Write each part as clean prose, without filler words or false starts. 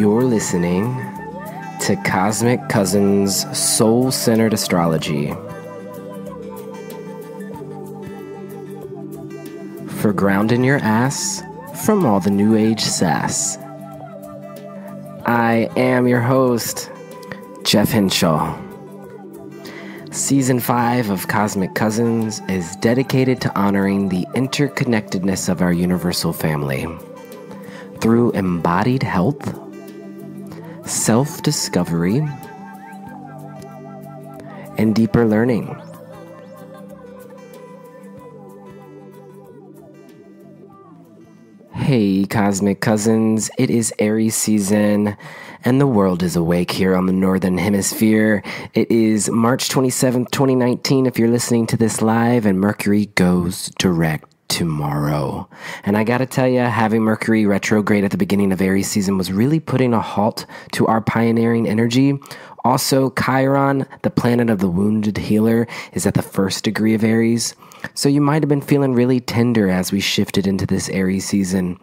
You're listening to Cosmic Cousins Soul-Centered Astrology. For grounding your ass from all the new age sass. I am your host, Jeff Henshaw. Season 5 of Cosmic Cousins is dedicated to honoring the interconnectedness of our universal family through embodied health, self-discovery, and deeper learning. Hey, Cosmic Cousins, it is Aries season, and the world is awake here on the Northern Hemisphere. It is March 27th, 2019, if you're listening to this live, and Mercury goes direct tomorrow. And I gotta tell you, having Mercury retrograde at the beginning of Aries season was really putting a halt to our pioneering energy. Also, Chiron, the planet of the wounded healer, is at the first degree of Aries. So you might have been feeling really tender as we shifted into this Aries season.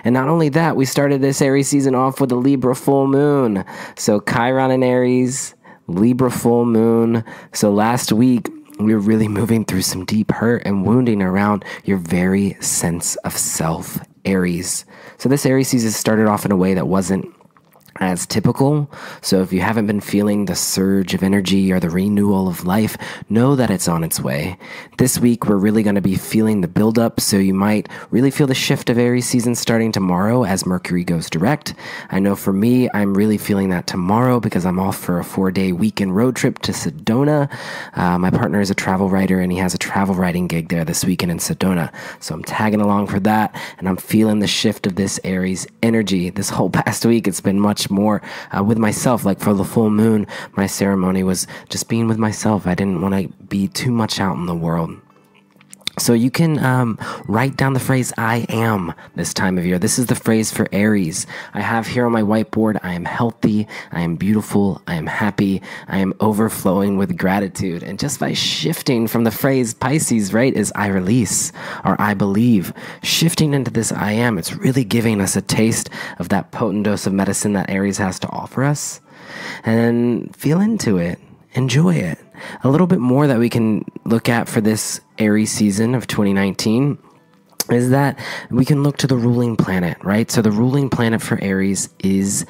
And not only that, we started this Aries season off with a Libra full moon. So Chiron in Aries, Libra full moon. So last week, we were really moving through some deep hurt and wounding around your very sense of self, Aries. So this Aries season started off in a way that wasn't as typical. So if you haven't been feeling the surge of energy or the renewal of life, know that it's on its way. This week, we're really going to be feeling the buildup, so you might really feel the shift of Aries season starting tomorrow as Mercury goes direct. I know for me, I'm really feeling that tomorrow because I'm off for a 4-day weekend road trip to Sedona. My partner is a travel writer, and he has a travel writing gig there this weekend in Sedona. So I'm tagging along for that, and I'm feeling the shift of this Aries energy. This whole past week, it's been much more with myself. Like for the full moon, my ceremony was just being with myself. I didn't want to be too much out in the world. So you can write down the phrase I am this time of year. This is the phrase for Aries. I have here on my whiteboard, I am healthy, I am beautiful, I am happy, I am overflowing with gratitude. And just by shifting from the phrase Pisces, right, is I release or I believe, shifting into this I am, it's really giving us a taste of that potent dose of medicine that Aries has to offer us. And feel into it. Enjoy it. A little bit more that we can look at for this Aries season of 2019 is that we can look to the ruling planet, right? So the ruling planet for Aries is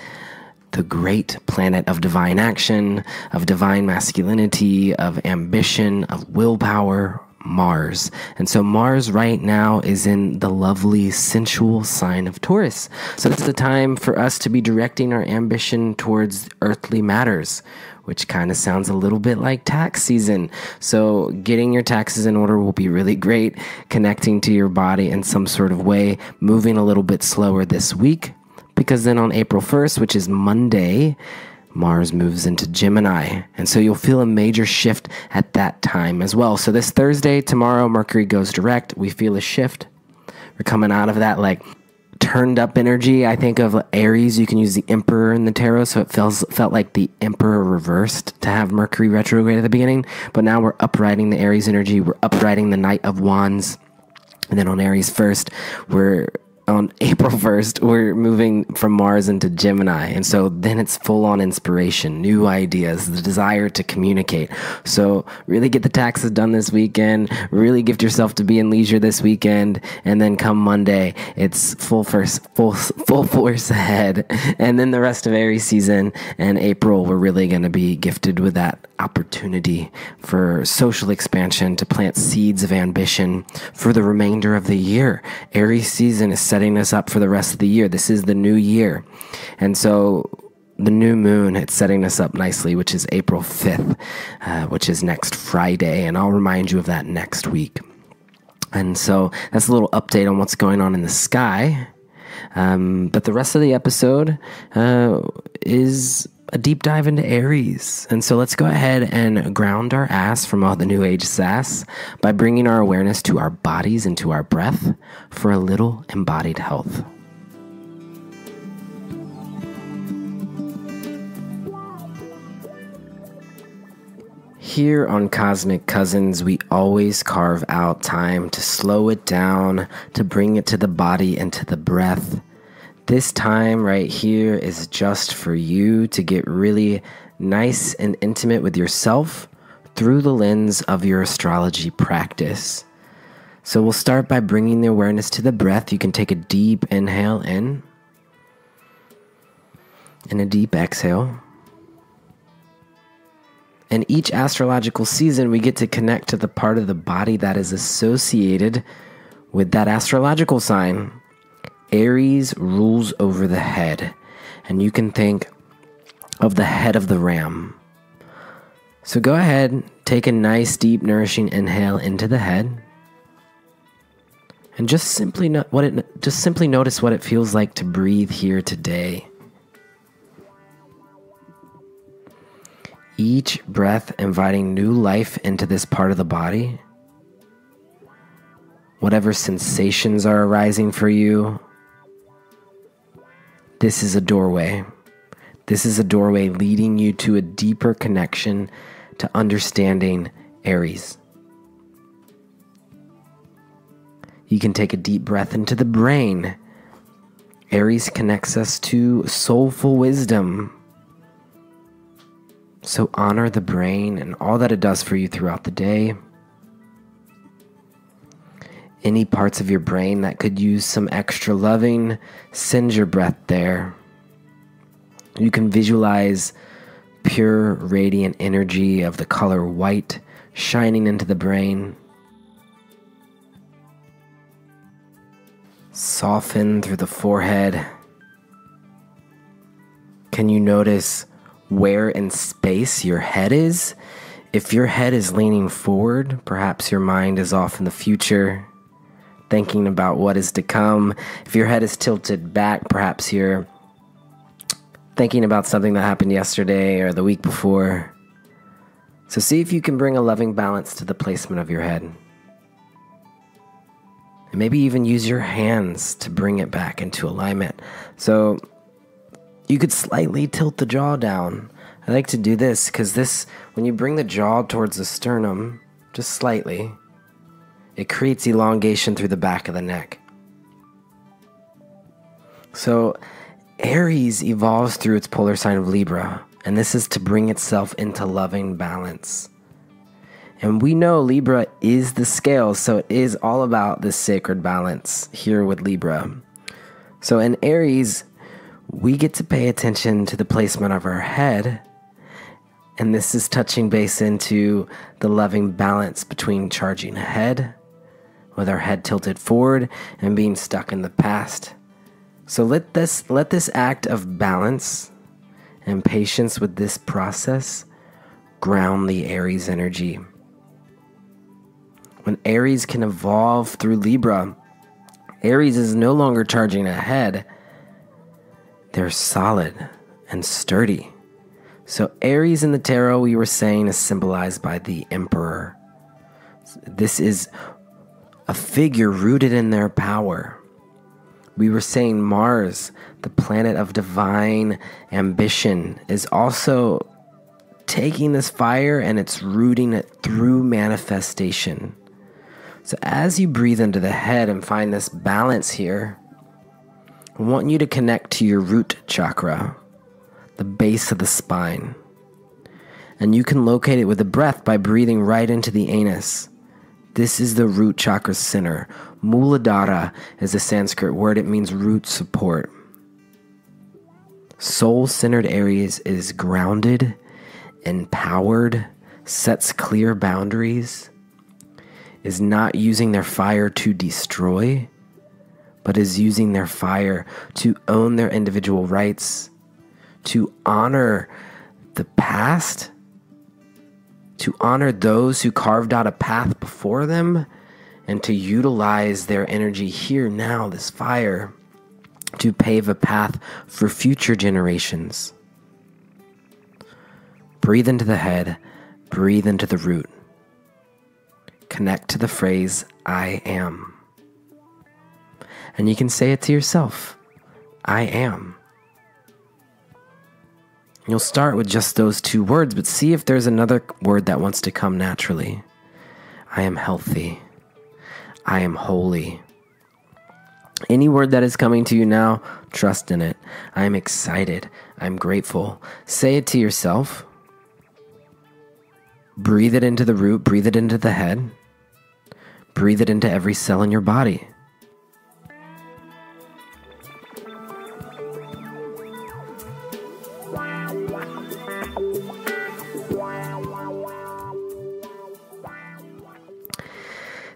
the great planet of divine action, of divine masculinity, of ambition, of willpower, Mars. And so Mars right now is in the lovely sensual sign of Taurus. So it's the time for us to be directing our ambition towards earthly matters, which kind of sounds a little bit like tax season. So getting your taxes in order will be really great, connecting to your body in some sort of way, moving a little bit slower this week, because then on April 1st, which is Monday, Mars moves into Gemini. And so you'll feel a major shift at that time as well. So this Thursday, tomorrow, Mercury goes direct. We feel a shift. We're coming out of that like turned up energy. I think of Aries, you can use the Emperor in the tarot, so it felt like the Emperor reversed to have Mercury retrograde at the beginning. But now we're upriding the Aries energy. We're upriding the Knight of Wands. And then on Aries 1st, on April 1st, we're moving from Mars into Gemini. And so then it's full on inspiration, new ideas, the desire to communicate. So really get the taxes done this weekend, really gift yourself to be in leisure this weekend. And then come Monday, it's full force ahead. And then the rest of Aries season and April, we're really going to be gifted with that opportunity for social expansion, to plant seeds of ambition for the remainder of the year. Aries season is setting us up for the rest of the year. This is the new year. And so the new moon, it's setting us up nicely, which is April 5th, which is next Friday. And I'll remind you of that next week. And so that's a little update on what's going on in the sky. But the rest of the episode is a deep dive into Aries. And so let's go ahead and ground our ass from all the new age sass by bringing our awareness to our bodies and to our breath for a little embodied health. Here on Cosmic Cousins, we always carve out time to slow it down, to bring it to the body and to the breath, This time right here is just for you to get really nice and intimate with yourself through the lens of your astrology practice. So we'll start by bringing the awareness to the breath. You can take a deep inhale in and a deep exhale. And each astrological season, we get to connect to the part of the body that is associated with that astrological sign. Aries rules over the head, and you can think of the head of the ram. So go ahead, take a nice, deep, nourishing inhale into the head, and just simply notice what it feels like to breathe here today. Each breath inviting new life into this part of the body. Whatever sensations are arising for you, this is a doorway. This is a doorway leading you to a deeper connection to understanding Aries. You can take a deep breath into the brain. Aries connects us to soulful wisdom. So honor the brain and all that it does for you throughout the day. Any parts of your brain that could use some extra loving, send your breath there. You can visualize pure, radiant energy of the color white shining into the brain. Soften through the forehead. Can you notice where in space your head is? If your head is leaning forward, perhaps your mind is off in the future, thinking about what is to come. If your head is tilted back, perhaps you're thinking about something that happened yesterday or the week before. So see if you can bring a loving balance to the placement of your head. And maybe even use your hands to bring it back into alignment. So you could slightly tilt the jaw down. I like to do this because when you bring the jaw towards the sternum, just slightly, it creates elongation through the back of the neck. So Aries evolves through its polar sign of Libra, and this is to bring itself into loving balance. And we know Libra is the scale, so it is all about this sacred balance here with Libra. So in Aries, we get to pay attention to the placement of our head, and this is touching base into the loving balance between charging ahead, with our head tilted forward, and being stuck in the past. So let this act of balance and patience with this process ground the Aries energy. When Aries can evolve through Libra, Aries is no longer charging ahead. They're solid and sturdy. So Aries in the tarot, we were saying, is symbolized by the Emperor. This is a figure rooted in their power. We were saying Mars, the planet of divine ambition, is also taking this fire and it's rooting it through manifestation. So as you breathe into the head and find this balance here, I want you to connect to your root chakra, the base of the spine. And you can locate it with the breath by breathing right into the anus. This is the root chakra center. Muladhara is a Sanskrit word. It means root support. Soul-centered Aries is grounded, empowered, sets clear boundaries, is not using their fire to destroy, but is using their fire to own their individual rights, to honor the past, to honor those who carved out a path before them, and to utilize their energy here now, this fire, to pave a path for future generations. Breathe into the head, breathe into the root. Connect to the phrase, I am. And you can say it to yourself, I am. You'll start with just those two words, but see if there's another word that wants to come naturally. I am healthy. I am holy. Any word that is coming to you now, trust in it. I'm excited. I'm grateful. Say it to yourself. Breathe it into the root. Breathe it into the head. Breathe it into every cell in your body.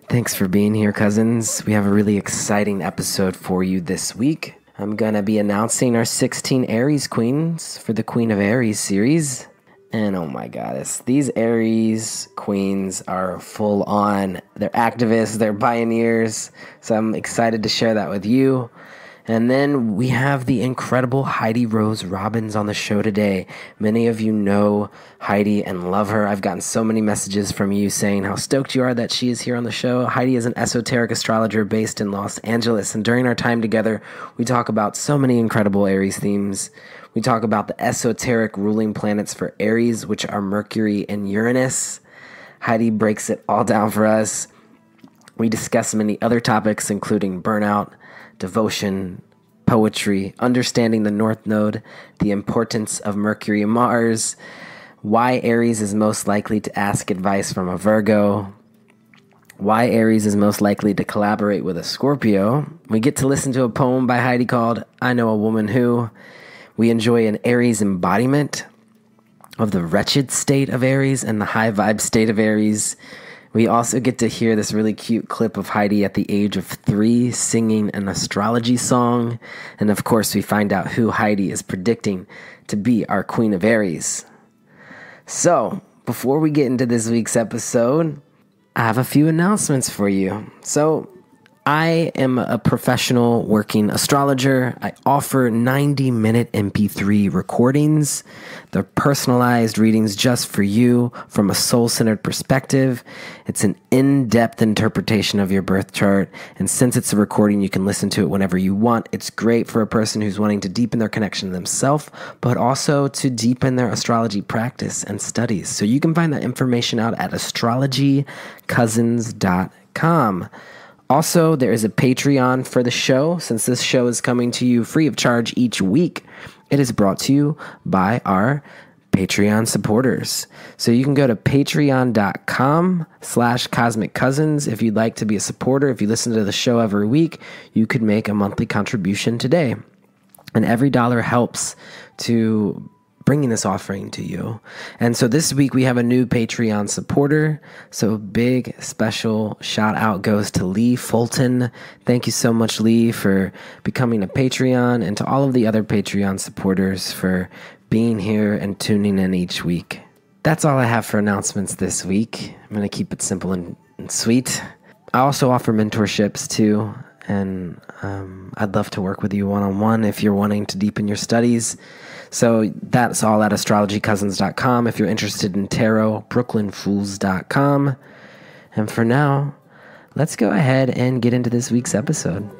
Thanks for being here, cousins. We have a really exciting episode for you this week. I'm going to be announcing our 16 Aries Queens for the Queen of Aries series. And oh my goddess, these Aries Queens are full on. They're activists, they're pioneers. So I'm excited to share that with you. And then we have the incredible Heidi Rose Robbins on the show today. Many of you know Heidi and love her. I've gotten so many messages from you saying how stoked you are that she is here on the show. Heidi is an esoteric astrologer based in Los Angeles. And during our time together, we talk about so many incredible Aries themes. We talk about the esoteric ruling planets for Aries, which are Mercury and Uranus. Heidi breaks it all down for us. We discuss many other topics, including burnout, devotion, poetry, understanding the North Node, the importance of Mercury and Mars, why Aries is most likely to ask advice from a Virgo, why Aries is most likely to collaborate with a Scorpio. We get to listen to a poem by Heidi called I Know a Woman Who. We enjoy an Aries embodiment of the wretched state of Aries and the high vibe state of Aries. We also get to hear this really cute clip of Heidi at the age of 3 singing an astrology song. And of course, we find out who Heidi is predicting to be our Queen of Aries. So, before we get into this week's episode, I have a few announcements for you. So, I am a professional working astrologer. I offer 90-minute MP3 recordings. They're personalized readings just for you from a soul-centered perspective. It's an in-depth interpretation of your birth chart. And since it's a recording, you can listen to it whenever you want. It's great for a person who's wanting to deepen their connection to themselves, but also to deepen their astrology practice and studies. So you can find that information out at astrologycousins.com. Also, there is a Patreon for the show. Since this show is coming to you free of charge each week, it is brought to you by our Patreon supporters. So you can go to patreon.com/Cosmic Cousins if you'd like to be a supporter. If you listen to the show every week, you could make a monthly contribution today. And every dollar helps to bringing this offering to you. And so this week we have a new Patreon supporter. So big special shout out goes to Lee Fulton. Thank you so much, Lee, for becoming a Patreon, and to all of the other Patreon supporters for being here and tuning in each week. That's all I have for announcements this week. I'm going to keep it simple and sweet. I also offer mentorships too. And I'd love to work with you one-on-one if you're wanting to deepen your studies. So that's all at astrologycousins.com. If you're interested in tarot, brooklynfools.com. And for now, let's go ahead and get into this week's episode.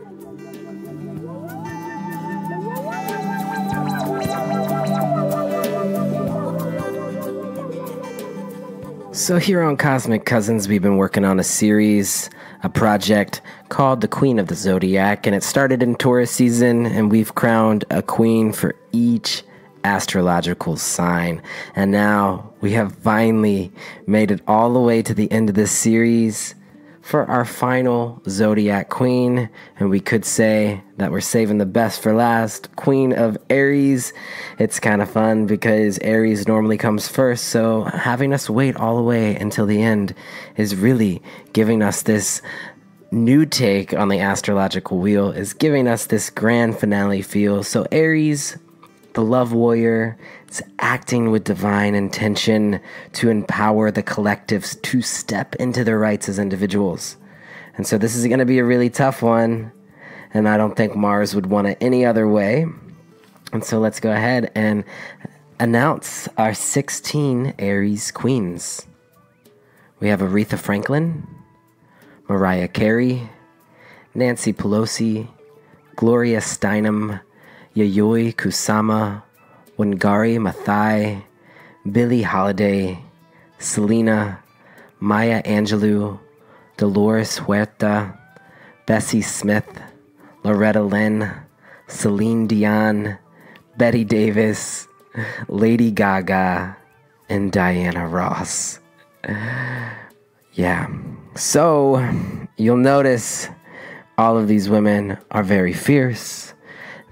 So here on Cosmic Cousins, we've been working on a series, a project called the Queen of the Zodiac, and it started in Taurus season, and we've crowned a queen for each astrological sign. And now we have finally made it all the way to the end of this series for our final Zodiac Queen, and we could say that we're saving the best for last, Queen of Aries. It's kind of fun because Aries normally comes first, so having us wait all the way until the end is really giving us this new take on the astrological wheel, is giving us this grand finale feel. So Aries, the love warrior, is acting with divine intention to empower the collectives to step into their rights as individuals. And so this is going to be a really tough one, and I don't think Mars would want it any other way. And so let's go ahead and announce our 16 Aries Queens. We have Aretha Franklin, Mariah Carey, Nancy Pelosi, Gloria Steinem, Yayoi Kusama, Wangari Maathai, Billie Holiday, Selena, Maya Angelou, Dolores Huerta, Bessie Smith, Loretta Lynn, Celine Dion, Betty Davis, Lady Gaga, and Diana Ross. Yeah. So you'll notice all of these women are very fierce.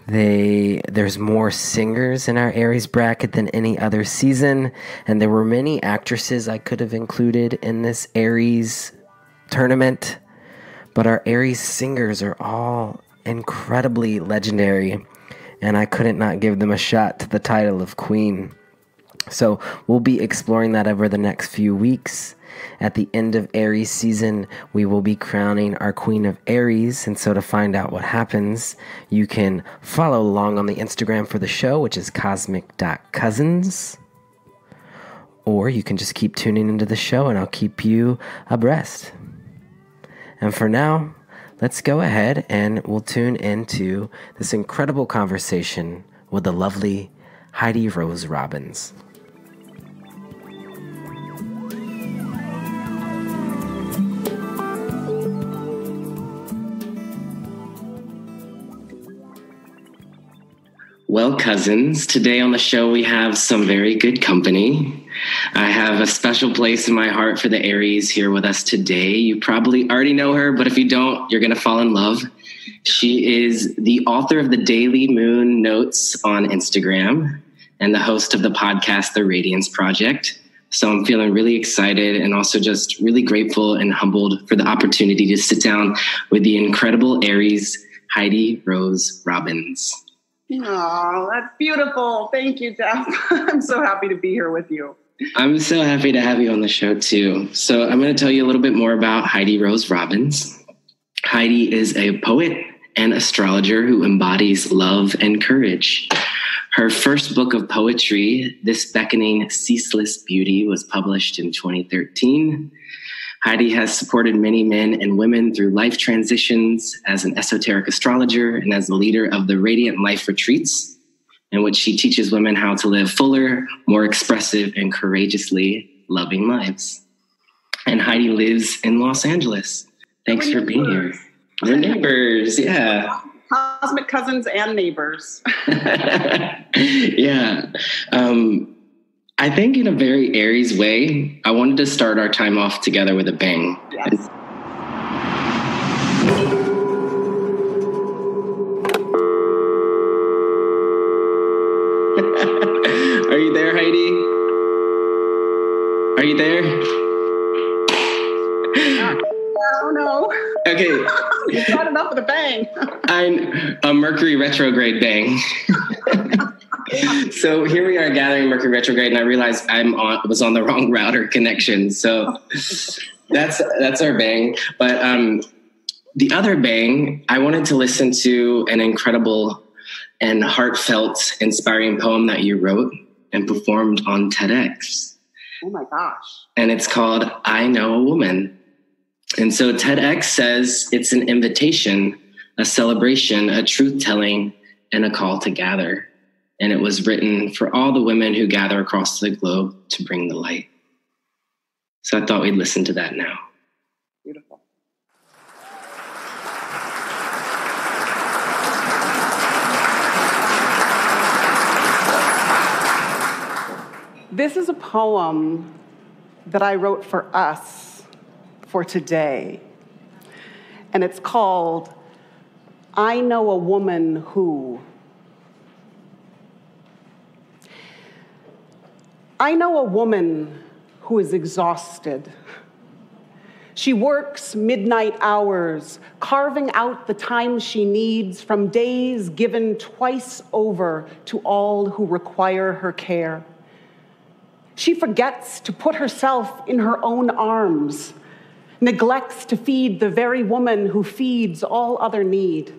There's more singers in our Aries bracket than any other season, and there were many actresses I could have included in this Aries tournament, but our Aries singers are all incredibly legendary, and I couldn't not give them a shot to the title of Queen. So we'll be exploring that over the next few weeks. At the end of Aries season, we will be crowning our Queen of Aries. And so to find out what happens, you can follow along on the Instagram for the show, which is cosmic.cousins. Or you can just keep tuning into the show and I'll keep you abreast. And for now, let's go ahead and we'll tune into this incredible conversation with the lovely Heidi Rose Robbins. Well, cousins, today on the show we have some very good company. I have a special place in my heart for the Aries here with us today. You probably already know her, but if you don't, you're going to fall in love. She is the author of the Daily Moon Notes on Instagram and the host of the podcast, The Radiance Project. So I'm feeling really excited and also just really grateful and humbled for the opportunity to sit down with the incredible Aries, Heidi Rose Robbins. Oh, that's beautiful. Thank you, Jeff. I'm so happy to be here with you. I'm so happy to have you on the show, too. So I'm going to tell you a little bit more about Heidi Rose Robbins. Heidi is a poet and astrologer who embodies love and courage. Her first book of poetry, This Beckoning Ceaseless Beauty, was published in 2013. Heidi has supported many men and women through life transitions as an esoteric astrologer and as the leader of the Radiant Life Retreats, in which she teaches women how to live fuller, more expressive, and courageously loving lives. And Heidi lives in Los Angeles. Thanks for being here. We're neighbors, yeah. Cosmic cousins and neighbors. Yeah. I think in a very Aries way, I wanted to start our time off together with a bang. Yes. Are you there, Heidi? Are you there? Oh, no. Okay. You started off with a bang. I'm a Mercury retrograde bang. So here we are gathering Mercury retrograde, and I realized was on the wrong router connection. So that's our bang. But the other bang, I wanted to listen to an incredible and heartfelt, inspiring poem that you wrote and performed on TEDx. Oh my gosh. And it's called I Know a Woman. And so TEDx says it's an invitation, a celebration, a truth-telling, and a call to gather. And it was written for all the women who gather across the globe to bring the light. So I thought we'd listen to that now. Beautiful. This is a poem that I wrote for us for today. And it's called I Know a Woman Who. I know a woman who is exhausted. She works midnight hours, carving out the time she needs from days given twice over to all who require her care. She forgets to put herself in her own arms, neglects to feed the very woman who feeds all other need.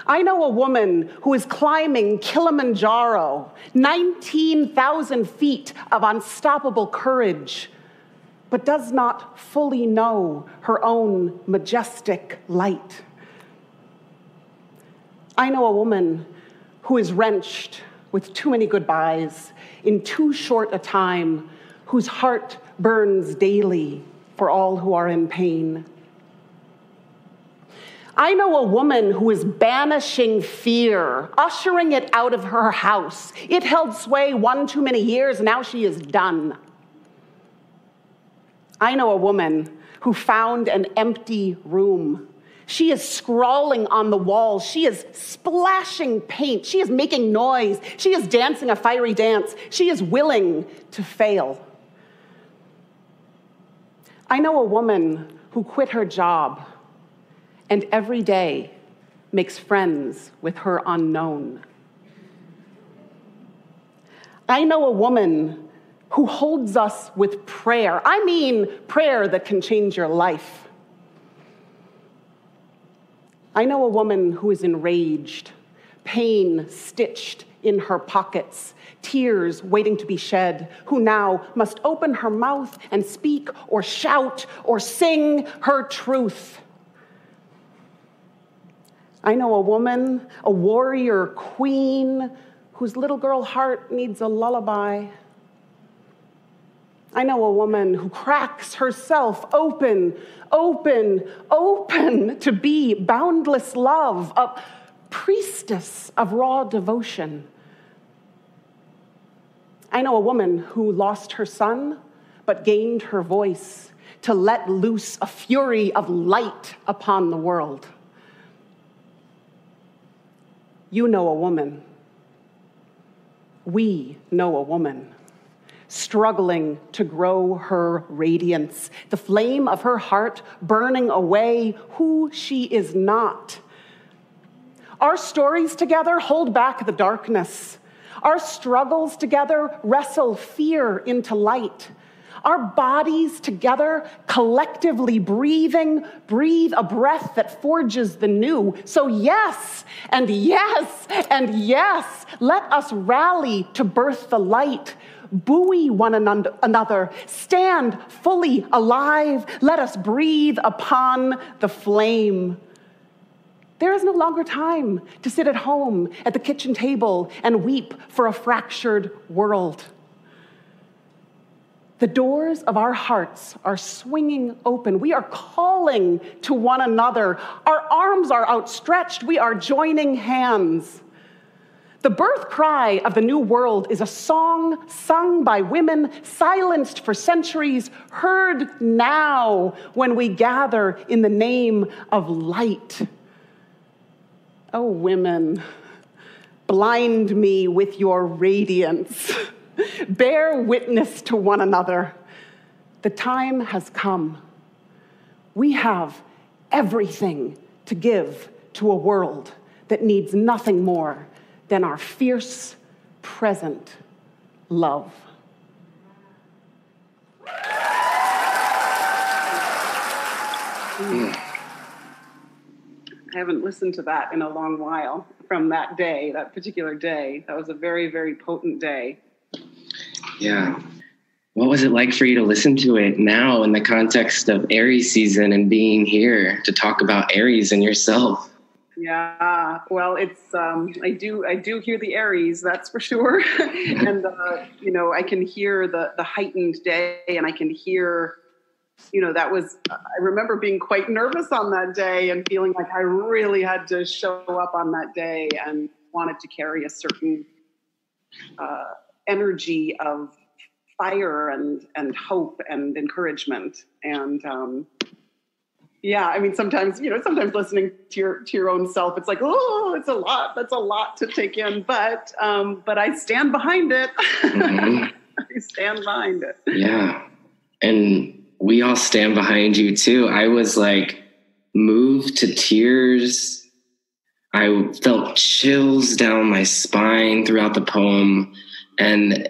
I know a woman who is climbing Kilimanjaro, 19,000 feet of unstoppable courage, but does not fully know her own majestic light. I know a woman who is wrenched with too many goodbyes in too short a time, whose heart burns daily for all who are in pain. I know a woman who is banishing fear, ushering it out of her house. It held sway one too many years, now she is done. I know a woman who found an empty room. She is scrawling on the walls. She is splashing paint. She is making noise. She is dancing a fiery dance. She is willing to fail. I know a woman who quit her job and every day makes friends with her unknown. I know a woman who holds us with prayer. I mean prayer that can change your life. I know a woman who is enraged, pain stitched in her pockets, tears waiting to be shed, who now must open her mouth and speak or shout or sing her truth. I know a woman, a warrior queen, whose little girl heart needs a lullaby. I know a woman who cracks herself open to be boundless love, a priestess of raw devotion. I know a woman who lost her son, but gained her voice to let loose a fury of light upon the world. You know a woman. We know a woman struggling to grow her radiance, the flame of her heart burning away who she is not. Our stories together hold back the darkness. Our struggles together wrestle fear into light. Our bodies together, collectively breathing, breathe a breath that forges the new. So yes, and yes, and yes, let us rally to birth the light. Buoy one another, stand fully alive. Let us breathe upon the flame. There is no longer time to sit at home at the kitchen table and weep for a fractured world. The doors of our hearts are swinging open. We are calling to one another. Our arms are outstretched. We are joining hands. The birth cry of the new world is a song sung by women, silenced for centuries, heard now when we gather in the name of light. Oh, women, blind me with your radiance. Bear witness to one another. The time has come. We have everything to give to a world that needs nothing more than our fierce, present love. I haven't listened to that in a long while from that day, that particular day. That was a very, very potent day. Yeah. What was it like for you to listen to it now in the context of Aries season and being here to talk about Aries and yourself? Yeah, well, it's I do hear the Aries, that's for sure, and I can hear the heightened day, and I can hear, that was. I remember being quite nervous on that day and feeling like I really had to show up on that day and wanted to carry a certain energy of fire and hope and encouragement. And yeah, I mean, sometimes listening to your own self, it's like, oh, it's a lot. That's a lot to take in. But I stand behind it. Mm-hmm. I stand behind it. Yeah. And we all stand behind you too. I was like moved to tears. I felt chills down my spine throughout the poem. And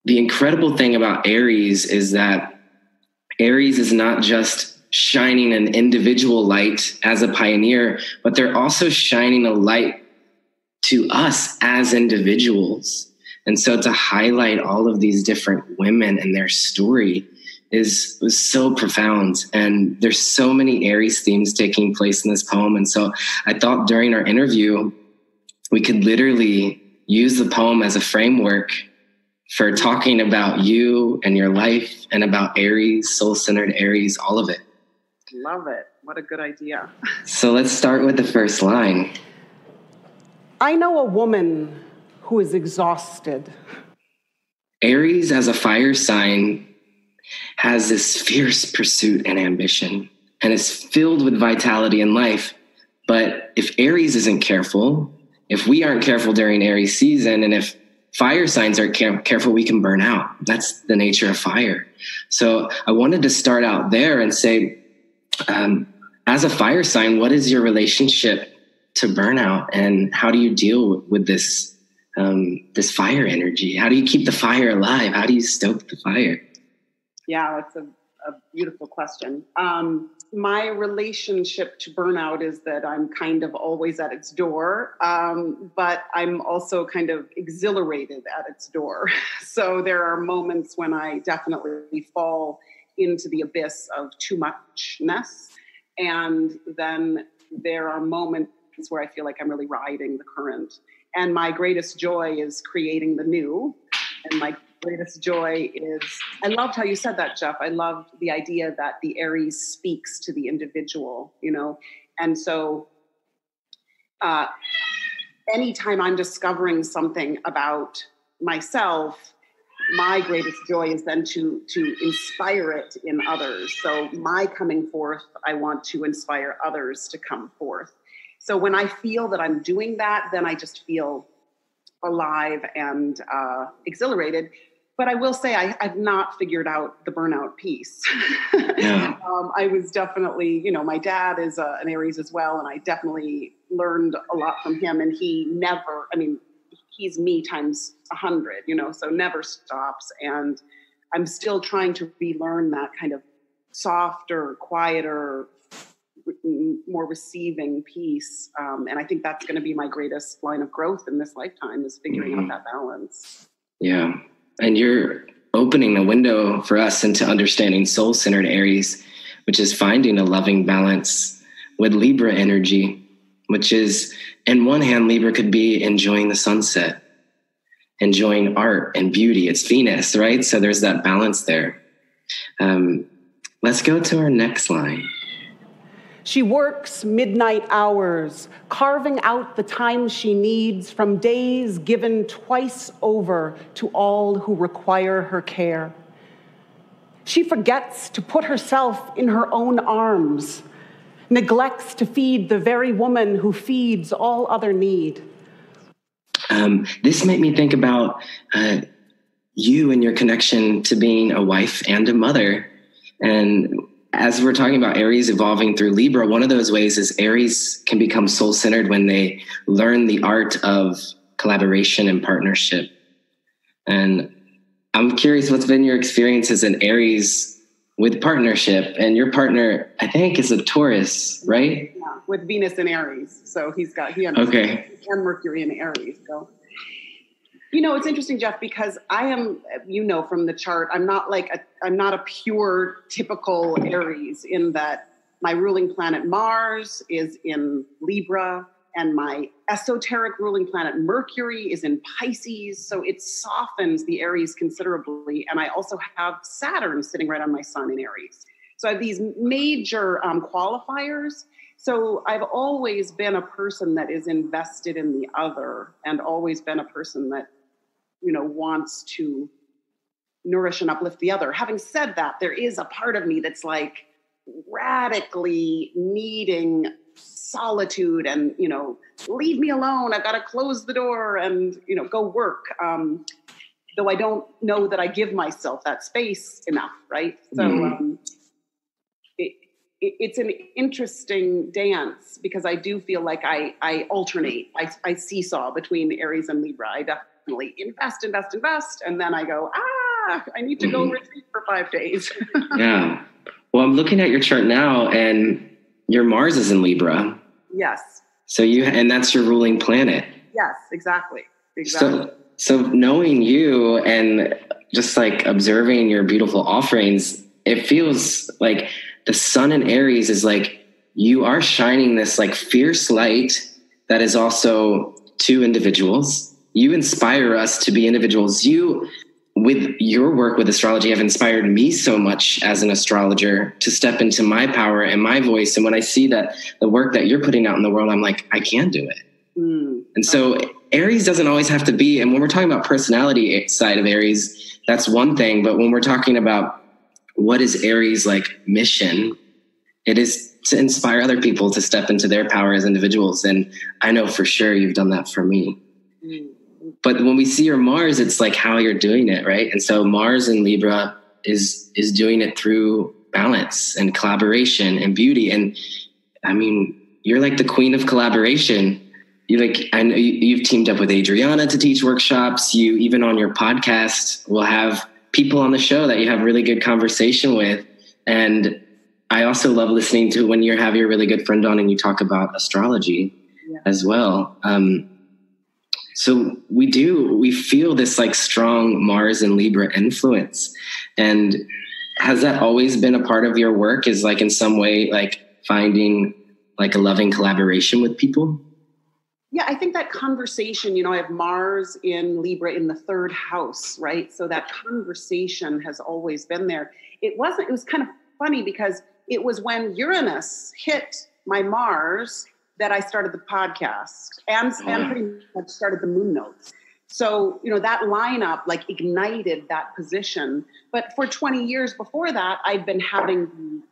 the incredible thing about Aries is that Aries is not just shining an individual light as a pioneer, but they're also shining a light to us as individuals. And so to highlight all of these different women and their story was so profound. And there's so many Aries themes taking place in this poem. And so I thought during our interview, we could literally use the poem as a framework for talking about you and your life and about Aries, soul-centered Aries, all of it. Love it. What a good idea. So let's start with the first line. I know a woman who is exhausted. Aries, as a fire sign, has this fierce pursuit and ambition and is filled with vitality in life. But if Aries isn't careful, if we aren't careful during Aries season, and if fire signs aren't careful, we can burn out. That's the nature of fire. So I wanted to start out there and say, as a fire sign, what is your relationship to burnout, and how do you deal with this fire energy? How do you keep the fire alive? How do you stoke the fire? Yeah, that's a beautiful question. My relationship to burnout is that I'm kind of always at its door, but I'm also kind of exhilarated at its door. So there are moments when I definitely fall into the abyss of too muchness. And then there are moments where I feel like I'm really riding the current. And my greatest joy is creating the new. And my greatest joy is, I loved how you said that, Jeff. I loved the idea that the Aries speaks to the individual, you know? And so anytime I'm discovering something about myself, my greatest joy is then to inspire it in others. So my coming forth, I want to inspire others to come forth. So when I feel that I'm doing that, then I just feel alive and exhilarated. But I will say I've not figured out the burnout piece. Yeah. I was definitely, you know, my dad is an Aries as well, and I definitely learned a lot from him. And he never, I mean, he's me times 100, you know, so never stops. And I'm still trying to relearn that kind of softer, quieter, more receiving piece. And I think that's going to be my greatest line of growth in this lifetime, is figuring out that balance. Yeah. And you're opening a window for us into understanding soul-centered Aries, which is finding a loving balance with Libra energy, which is, in one hand, Libra could be enjoying the sunset, enjoying art and beauty. It's Venus, right? So there's that balance there. Let's go to our next line. She works midnight hours, carving out the time she needs from days given twice over to all who require her care. She forgets to put herself in her own arms, neglects to feed the very woman who feeds all other need. This made me think about you and your connection to being a wife and a mother. And as we're talking about Aries evolving through Libra, one of those ways is Aries can become soul-centered when they learn the art of collaboration and partnership. And I'm curious, what's been your experience as an Aries with partnership? And your partner, I think, is a Taurus, right? Yeah, with Venus in Aries. So he and Mercury in Aries. So, you know, it's interesting, Jeff, because I am, you know, from the chart, I'm not a pure typical Aries, in that my ruling planet Mars is in Libra and my esoteric ruling planet Mercury is in Pisces. So it softens the Aries considerably. And I also have Saturn sitting right on my sun in Aries. So I have these major qualifiers. So I've always been a person that is invested in the other, and always been a person that, you know, wants to nourish and uplift the other. Having said that, there is a part of me that's like radically needing solitude and, you know, leave me alone. I've got to close the door and, you know, go work. Though I don't know that I give myself that space enough, right? So it's an interesting dance, because I do feel like I alternate. I seesaw between Aries and Libra. I definitely invest, and then I go, I need to go retreat for 5 days. Yeah. Well, I'm looking at your chart now, and your Mars is in Libra. Yes. So and that's your ruling planet. Yes, exactly. So knowing you and just like observing your beautiful offerings, it feels like the sun in Aries is like, you are shining this like fierce light that is also to individuals. You inspire us to be individuals. with your work with astrology have inspired me so much as an astrologer to step into my power and my voice. And when I see that the work that you're putting out in the world, I'm like, I can do it. And so Aries doesn't always have to be, and when we're talking about personality side of Aries, that's one thing. But when we're talking about what is Aries like mission, it is to inspire other people to step into their power as individuals. And I know for sure you've done that for me. But when we see your Mars, it's like how you're doing it, right? And so Mars in Libra is doing it through balance and collaboration and beauty. And I mean, you're like the queen of collaboration. I know you've teamed up with Adriana to teach workshops. You, even on your podcast, will have people on the show that you have really good conversation with. And I also love listening to when you have your really good friend on and you talk about astrology as well. So we feel this like strong Mars and Libra influence. And has that always been a part of your work, is like in some way, like finding like a loving collaboration with people? Yeah, I think that conversation, I have Mars in Libra in the 3rd house, right? So that conversation has always been there. It was kind of funny because it was when Uranus hit my Mars that I started the podcast and pretty much started the moon notes. So, that lineup like ignited that position. But for 20 years before that, I'd been having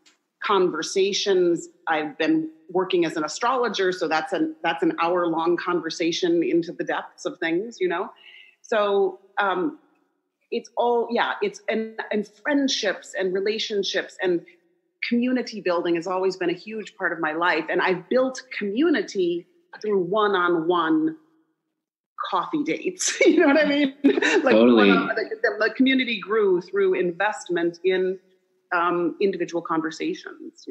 conversations. I've been working as an astrologer. So that's an hour-long conversation into the depths of things, So it's all, and friendships and relationships and community building has always been a huge part of my life. And I've built community through one-on-one coffee dates. You know what I mean? Like totally. The community grew through investment in individual conversations,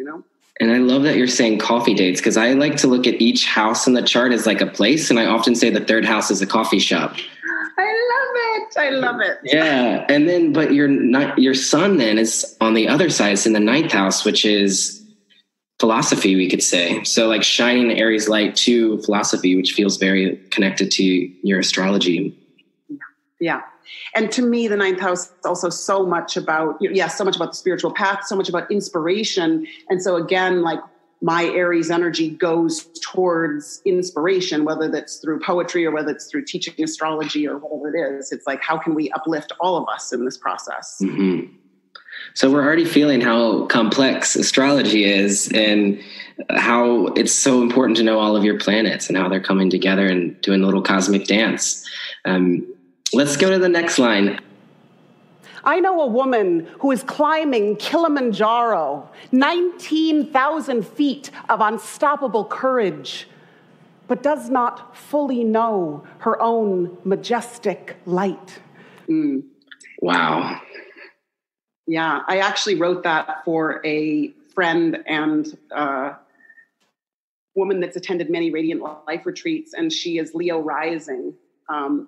And I love that you're saying coffee dates, because I like to look at each house in the chart as like a place. And I often say the 3rd house is a coffee shop. I love it. Yeah. And then, but your sun then is on the other side. It's in the 9th house, which is philosophy, we could say. So like shining the Aries light to philosophy, which feels very connected to your astrology. Yeah. And to me, the 9th house is also so much about the spiritual path, so much about inspiration. And so again, like my Aries energy goes towards inspiration, whether that's through poetry or whether it's through teaching astrology or whatever it is. It's like, how can we uplift all of us in this process? Mm-hmm. So we're already feeling how complex astrology is and how it's so important to know all of your planets and how they're coming together and doing a little cosmic dance. Let's go to the next line. I know a woman who is climbing Kilimanjaro, 19,000 feet of unstoppable courage, but does not fully know her own majestic light. Wow. Yeah, I actually wrote that for a friend and woman that's attended many Radiant Life retreats, and she is Leo rising.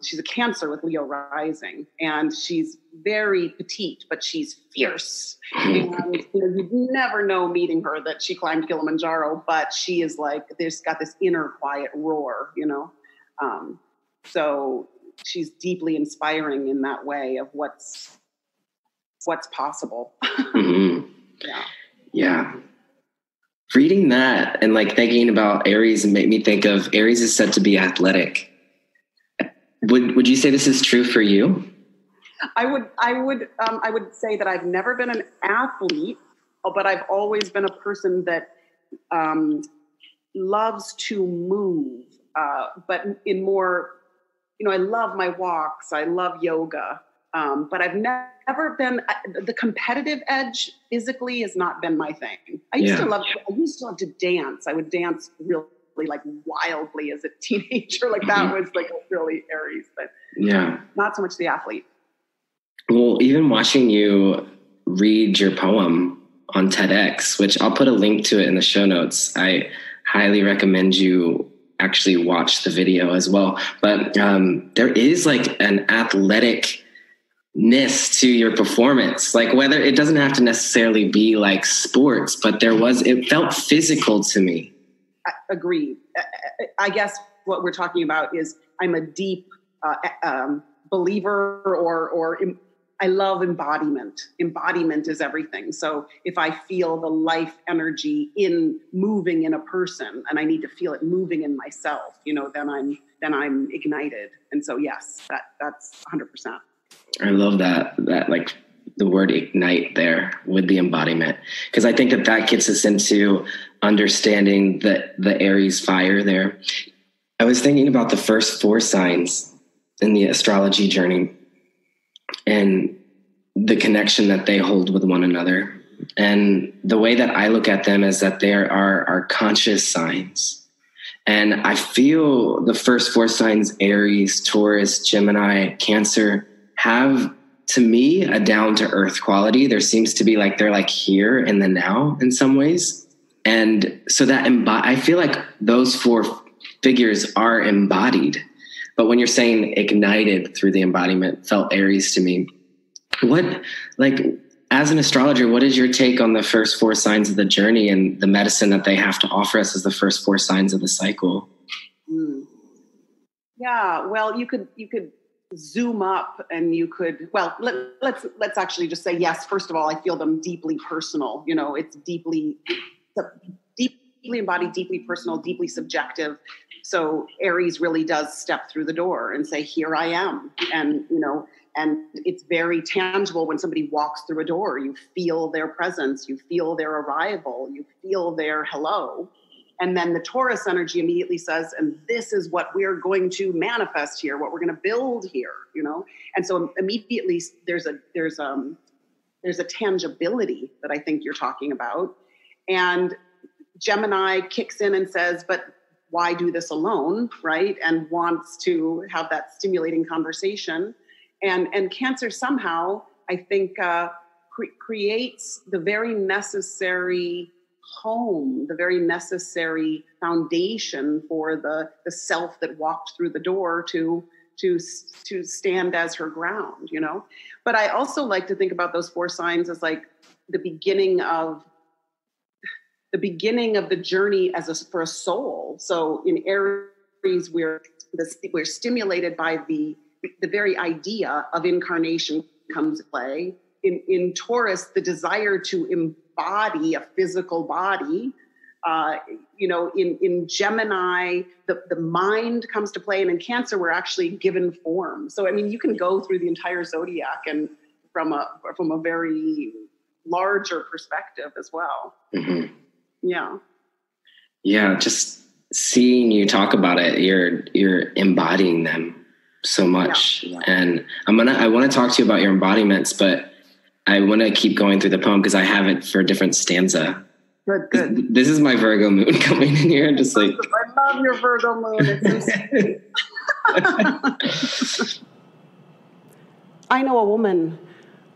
She's a Cancer with Leo rising, and she's very petite, but she's fierce. And you'd never know meeting her that she climbed Kilimanjaro, but she is like, there's got this inner quiet roar, So she's deeply inspiring in that way of what's possible. Mm-hmm. Yeah. Reading that and like thinking about Aries made me think of Aries is said to be athletic. Would you say this is true for you? I would say that I've never been an athlete, but I've always been a person that loves to move. But in more, I love my walks. I love yoga. But I've never been, the competitive edge physically has not been my thing. I used to love to dance. I would dance really like wildly as a teenager. Like that was like really Aries, but not so much the athlete. Well, even watching you read your poem on TEDx, which I'll put a link to it in the show notes. I highly recommend you actually watch the video as well. But there is like an athleticness to your performance, like whether it doesn't have to necessarily be like sports, but it felt physical to me. Agreed. I guess what we're talking about is I'm a deep believer or I love embodiment. Embodiment is everything. So if I feel the life energy in moving in a person, and I need to feel it moving in myself, then I'm ignited. And so yes, that's 100%. I love that like the word ignite there with the embodiment, because I think that gets us into understanding the Aries fire there. I was thinking about the first 4 signs in the astrology journey and the connection that they hold with one another. And the way that I look at them is that they are our conscious signs. And I feel the first 4 signs, Aries, Taurus, Gemini, Cancer, have, to me, a down-to-earth quality. There seems to be like they're like here in the now in some ways. And so that I feel like those 4 figures are embodied. But when you're saying ignited through the embodiment, felt Aries to me. What, like, as an astrologer, what is your take on the first 4 signs of the journey and the medicine that they have to offer us as the first 4 signs of the cycle? Yeah, well, you could zoom up and you could, well, let's actually just say, yes, first of all, I feel them deeply personal. It's deeply embodied, deeply personal, deeply subjective. So Aries really does step through the door and say, here I am. And, and it's very tangible when somebody walks through a door. You feel their presence, you feel their arrival, you feel their hello. And then the Taurus energy immediately says, and this is what we're going to manifest here, what we're going to build here, And so immediately there's a tangibility that I think you're talking about. And Gemini kicks in and says, but why do this alone, right? And wants to have that stimulating conversation. And Cancer somehow, I think, creates the very necessary home, the very necessary foundation for the self that walked through the door to stand as her ground, But I also like to think about those 4 signs as like the beginning of the journey for a soul. So in Aries, we're stimulated by the very idea of incarnation comes to play. In Taurus, the desire to embody a physical body. In Gemini, the mind comes to play, and in Cancer, we're actually given form. So, I mean, you can go through the entire zodiac and from a very larger perspective as well. Mm-hmm. Yeah. Just seeing you talk about it, you're embodying them so much. Yeah. And I want to talk to you about your embodiments, but I want to keep going through the poem because I have it for a different stanza. Good. This is my Virgo moon coming in here. I'm just like, I love your Virgo moon. It's so sweet. I know a woman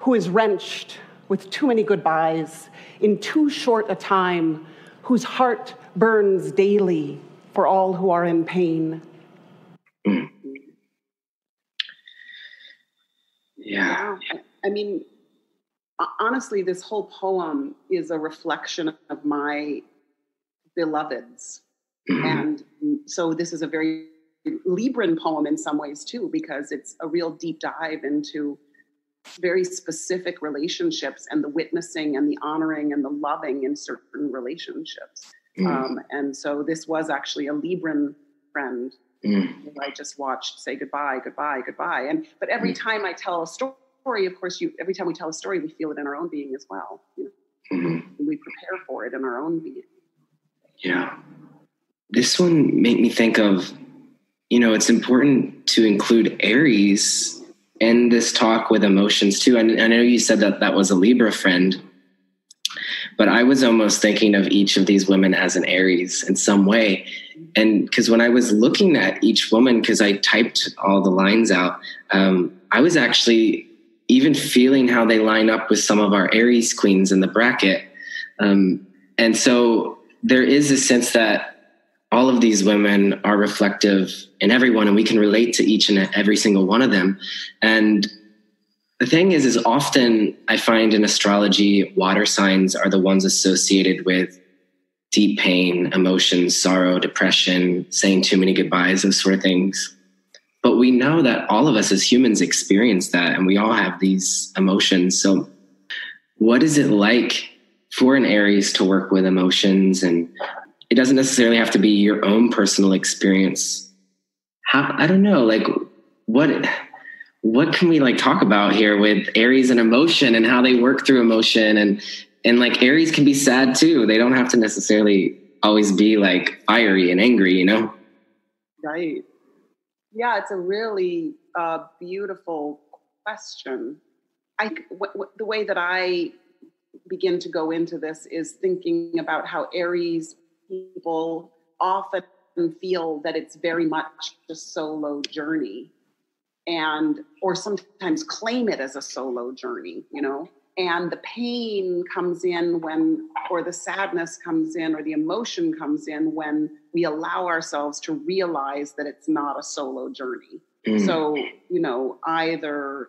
who is wrenched with too many goodbyes in too short a time, whose heart burns daily for all who are in pain. Mm. Yeah. I mean, honestly, this whole poem is a reflection of my beloveds. Mm-hmm. And so this is a very Libran poem in some ways too, because it's a real deep dive into very specific relationships and the witnessing and the honoring and the loving in certain relationships. Mm. And so this was actually a Libran friend who I just watched say goodbye. But every time I tell a story, of course, every time we tell a story, we feel it in our own being as well. Mm-hmm. We prepare for it in our own being. Yeah. This one made me think of, it's important to include Aries in this talk with emotions too. And I know you said that was a Libra friend, but I was almost thinking of each of these women as an Aries in some way. And because when I was looking at each woman, because I typed all the lines out, I was actually even feeling how they line up with some of our Aries queens in the bracket. And so there is a sense that all of these women are reflective in everyone, and we can relate to each and every single one of them. And the thing is often I find in astrology, water signs are the ones associated with deep pain, emotions, sorrow, depression, saying too many goodbyes, those sort of things. but we know that all of us as humans experience that, and we all have these emotions. So what is it like for an Aries to work with emotions? And it doesn't necessarily have to be your own personal experience. I don't know, like what can we like talk about here with Aries and emotion and how they work through emotion? And like Aries can be sad too. They don't have to necessarily always be like fiery and angry, you know? Right. Yeah, it's a really beautiful question. The way that I begin to go into this is thinking about how Aries people often feel that it's very much a solo journey, or sometimes claim it as a solo journey, you know, and the pain comes in or the sadness comes in, or the emotion comes in when we allow ourselves to realize that it's not a solo journey. So, you know, either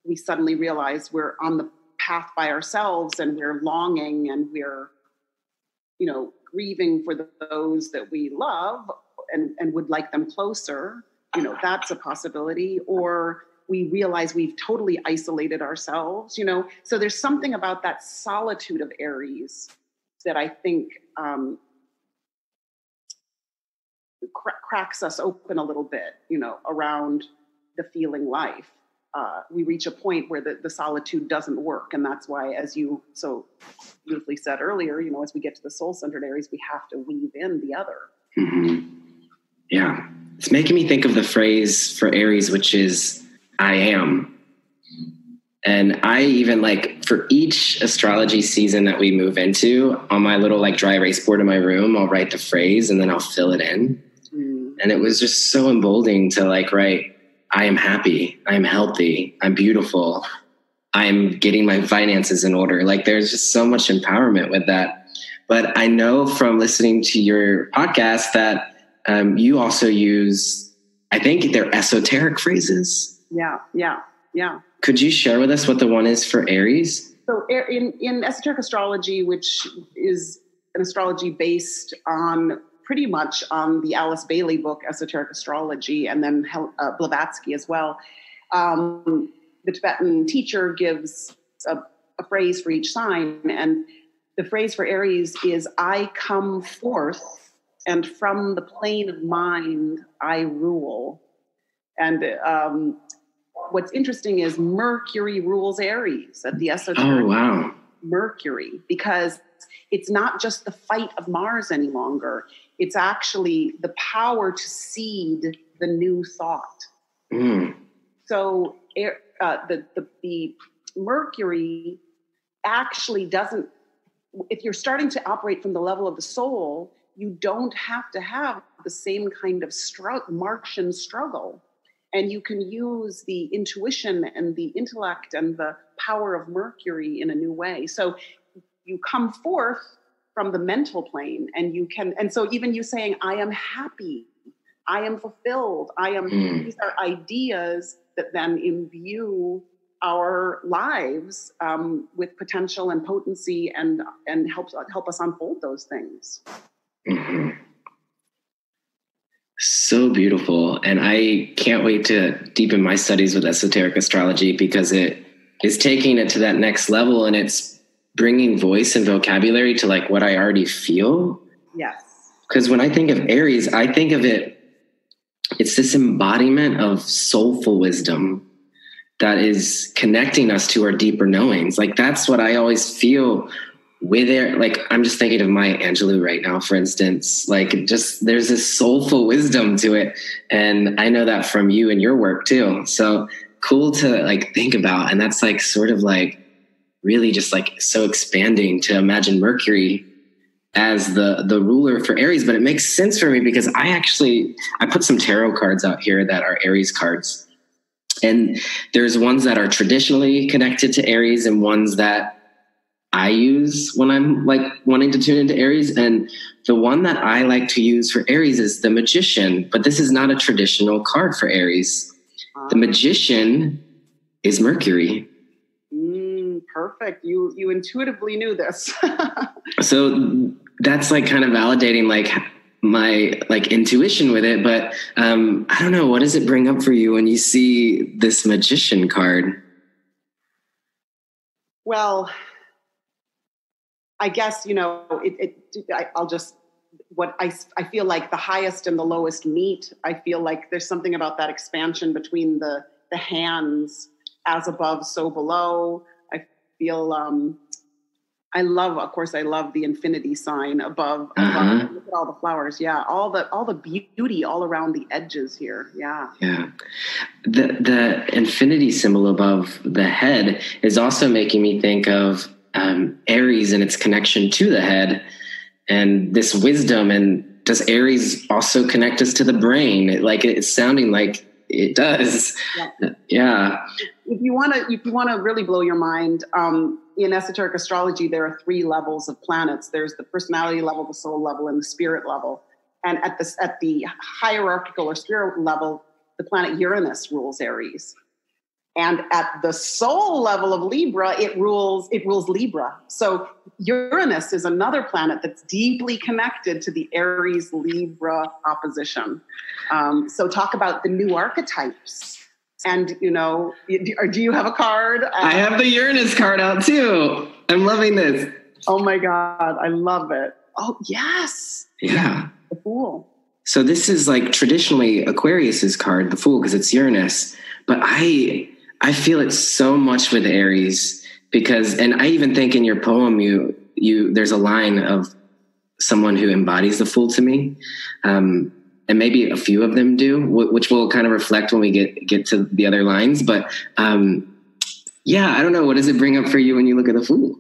we suddenly realize we're on the path by ourselves and we're longing and we're, you know, grieving for those that we love and would like them closer, you know, that's a possibility. Or we realize we've totally isolated ourselves, you know. So there's something about that solitude of Aries that I think cracks us open a little bit, you know, around the feeling life. We reach a point where the solitude doesn't work. And that's why, as you so beautifully said earlier, you know, as we get to the soul-centered Aries, we have to weave in the other. Mm-hmm. Yeah. It's making me think of the phrase for Aries, which is, I am. And I even like for each astrology season that we move into, on my little like dry erase board in my room, I'll write the phrase and then I'll fill it in. And it was just so emboldening to like write, I am happy, I am healthy, I'm beautiful, I'm getting my finances in order. Like there's just so much empowerment with that. But I know from listening to your podcast that you also use, I think they're esoteric phrases. Yeah. Could you share with us what the one is for Aries? So in esoteric astrology, which is an astrology based on pretty much on the Alice Bailey book, Esoteric Astrology, and then Blavatsky as well, the Tibetan teacher gives a phrase for each sign. And the phrase for Aries is, I come forth, and from the plane of mind, I rule. And what's interesting is Mercury rules Aries at the esoteric. Oh, wow. Mercury, because it's not just the fight of Mars any longer. It's actually the power to seed the new thought. So the Mercury actually doesn't, if you're starting to operate from the level of the soul, you don't have to have the same kind of Martian struggle. And you can use the intuition and the intellect and the power of Mercury in a new way. So you come forth from the mental plane, and so even you saying, I am happy, I am fulfilled, these are ideas that then imbue our lives with potential and potency and help us unfold those things. Mm-hmm. So beautiful. And I can't wait to deepen my studies with esoteric astrology, because it is taking it to that next level, and it's bringing voice and vocabulary to like what I already feel. Yes. Because when I think of Aries, I think of it's this embodiment of soulful wisdom that is connecting us to our deeper knowings. Like that's what I always feel with it. Like I'm just thinking of Maya Angelou right now, for instance. Like just there's this soulful wisdom to it. And I know that from you and your work too. So cool to like think about. And that's like sort of like really just like so expanding to imagine Mercury as the ruler for Aries. But it makes sense for me because I put some tarot cards out here that are Aries cards. And there's ones that are traditionally connected to Aries and ones that I use when I'm like wanting to tune into Aries. And the one that I like to use for Aries is the Magician, but this is not a traditional card for Aries. The Magician is Mercury. Perfect. You intuitively knew this. So that's like kind of validating like my like intuition with it, but I don't know, what does it bring up for you when you see this Magician card? Well, I guess, I'll just, what I feel like the highest and the lowest meet. I feel like there's something about that expansion between the hands, as above, so below. I feel, I love the infinity sign above. Look at all the flowers. Yeah. All the beauty all around the edges here. Yeah. Yeah. The infinity symbol above the head is also making me think of Aries and its connection to the head and this wisdom. And does Aries also connect us to the brain? It's sounding like it does. Yeah. If you want to really blow your mind, in esoteric astrology, there are 3 levels of planets. There's the personality level, the soul level, and the spirit level. And at the hierarchical or spirit level, the planet Uranus rules Aries. And at the soul level of Libra, it rules Libra. So Uranus is another planet that's deeply connected to the Aries-Libra opposition. So talk about the new archetypes. And, do you have a card? I have the Uranus card out too. I'm loving this. Oh my God, I love it. Oh, yes. Yeah. The Fool. So this is like traditionally Aquarius's card, the Fool, because it's Uranus. But I feel it so much with Aries because, and I even think in your poem, there's a line of someone who embodies the Fool to me. And maybe a few of them do, which will kind of reflect when we get to the other lines. But yeah, I don't know. What does it bring up for you when you look at the Fool?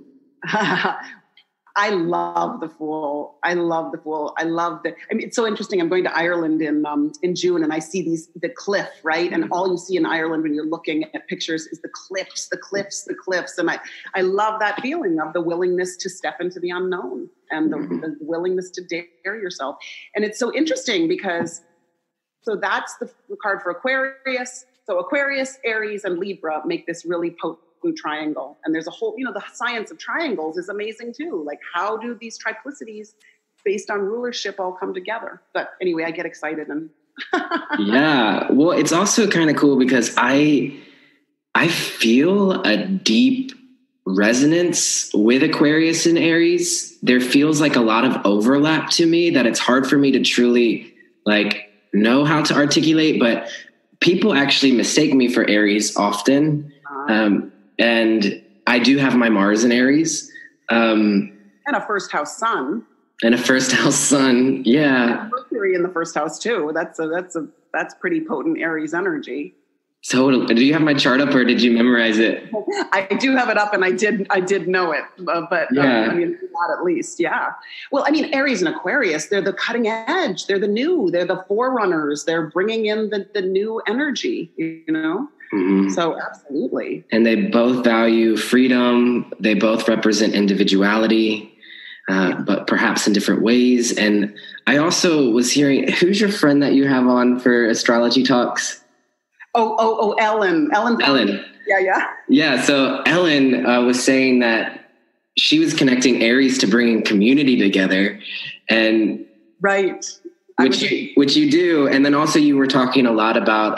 I love the Fool. I love the Fool. It's so interesting. I'm going to Ireland in June, and I see the cliff, right? And all you see in Ireland when you're looking at pictures is the cliffs. And I love that feeling of the willingness to step into the unknown and the willingness to dare yourself. And it's so interesting because, so that's the card for Aquarius. So Aquarius, Aries, and Libra make this really potent triangle. And there's a whole, the science of triangles is amazing too. Like, how do these triplicities based on rulership all come together? But anyway, I get excited and yeah. Well, it's also kind of cool because I feel a deep resonance with Aquarius and Aries. There feels like a lot of overlap to me that it's hard for me to truly know how to articulate, but people actually mistake me for Aries often. And I do have my Mars in Aries. And a first house sun. Yeah. And Mercury in the first house too. That's pretty potent Aries energy. Totally. Do you have my chart up or did you memorize it? I do have it up and I did know it, but yeah. Not at least. Yeah. Well, Aries and Aquarius, they're the cutting edge. They're the new, they're the forerunners. They're bringing in the new energy, Mm-hmm. So absolutely. And they both value freedom. They both represent individuality, but perhaps in different ways. And I also was hearing, who's your friend that you have on for astrology talks? Oh, Ellen. Yeah. Yeah. So Ellen was saying that she was connecting Aries to bringing community together, and right, which you do. And then also you were talking a lot about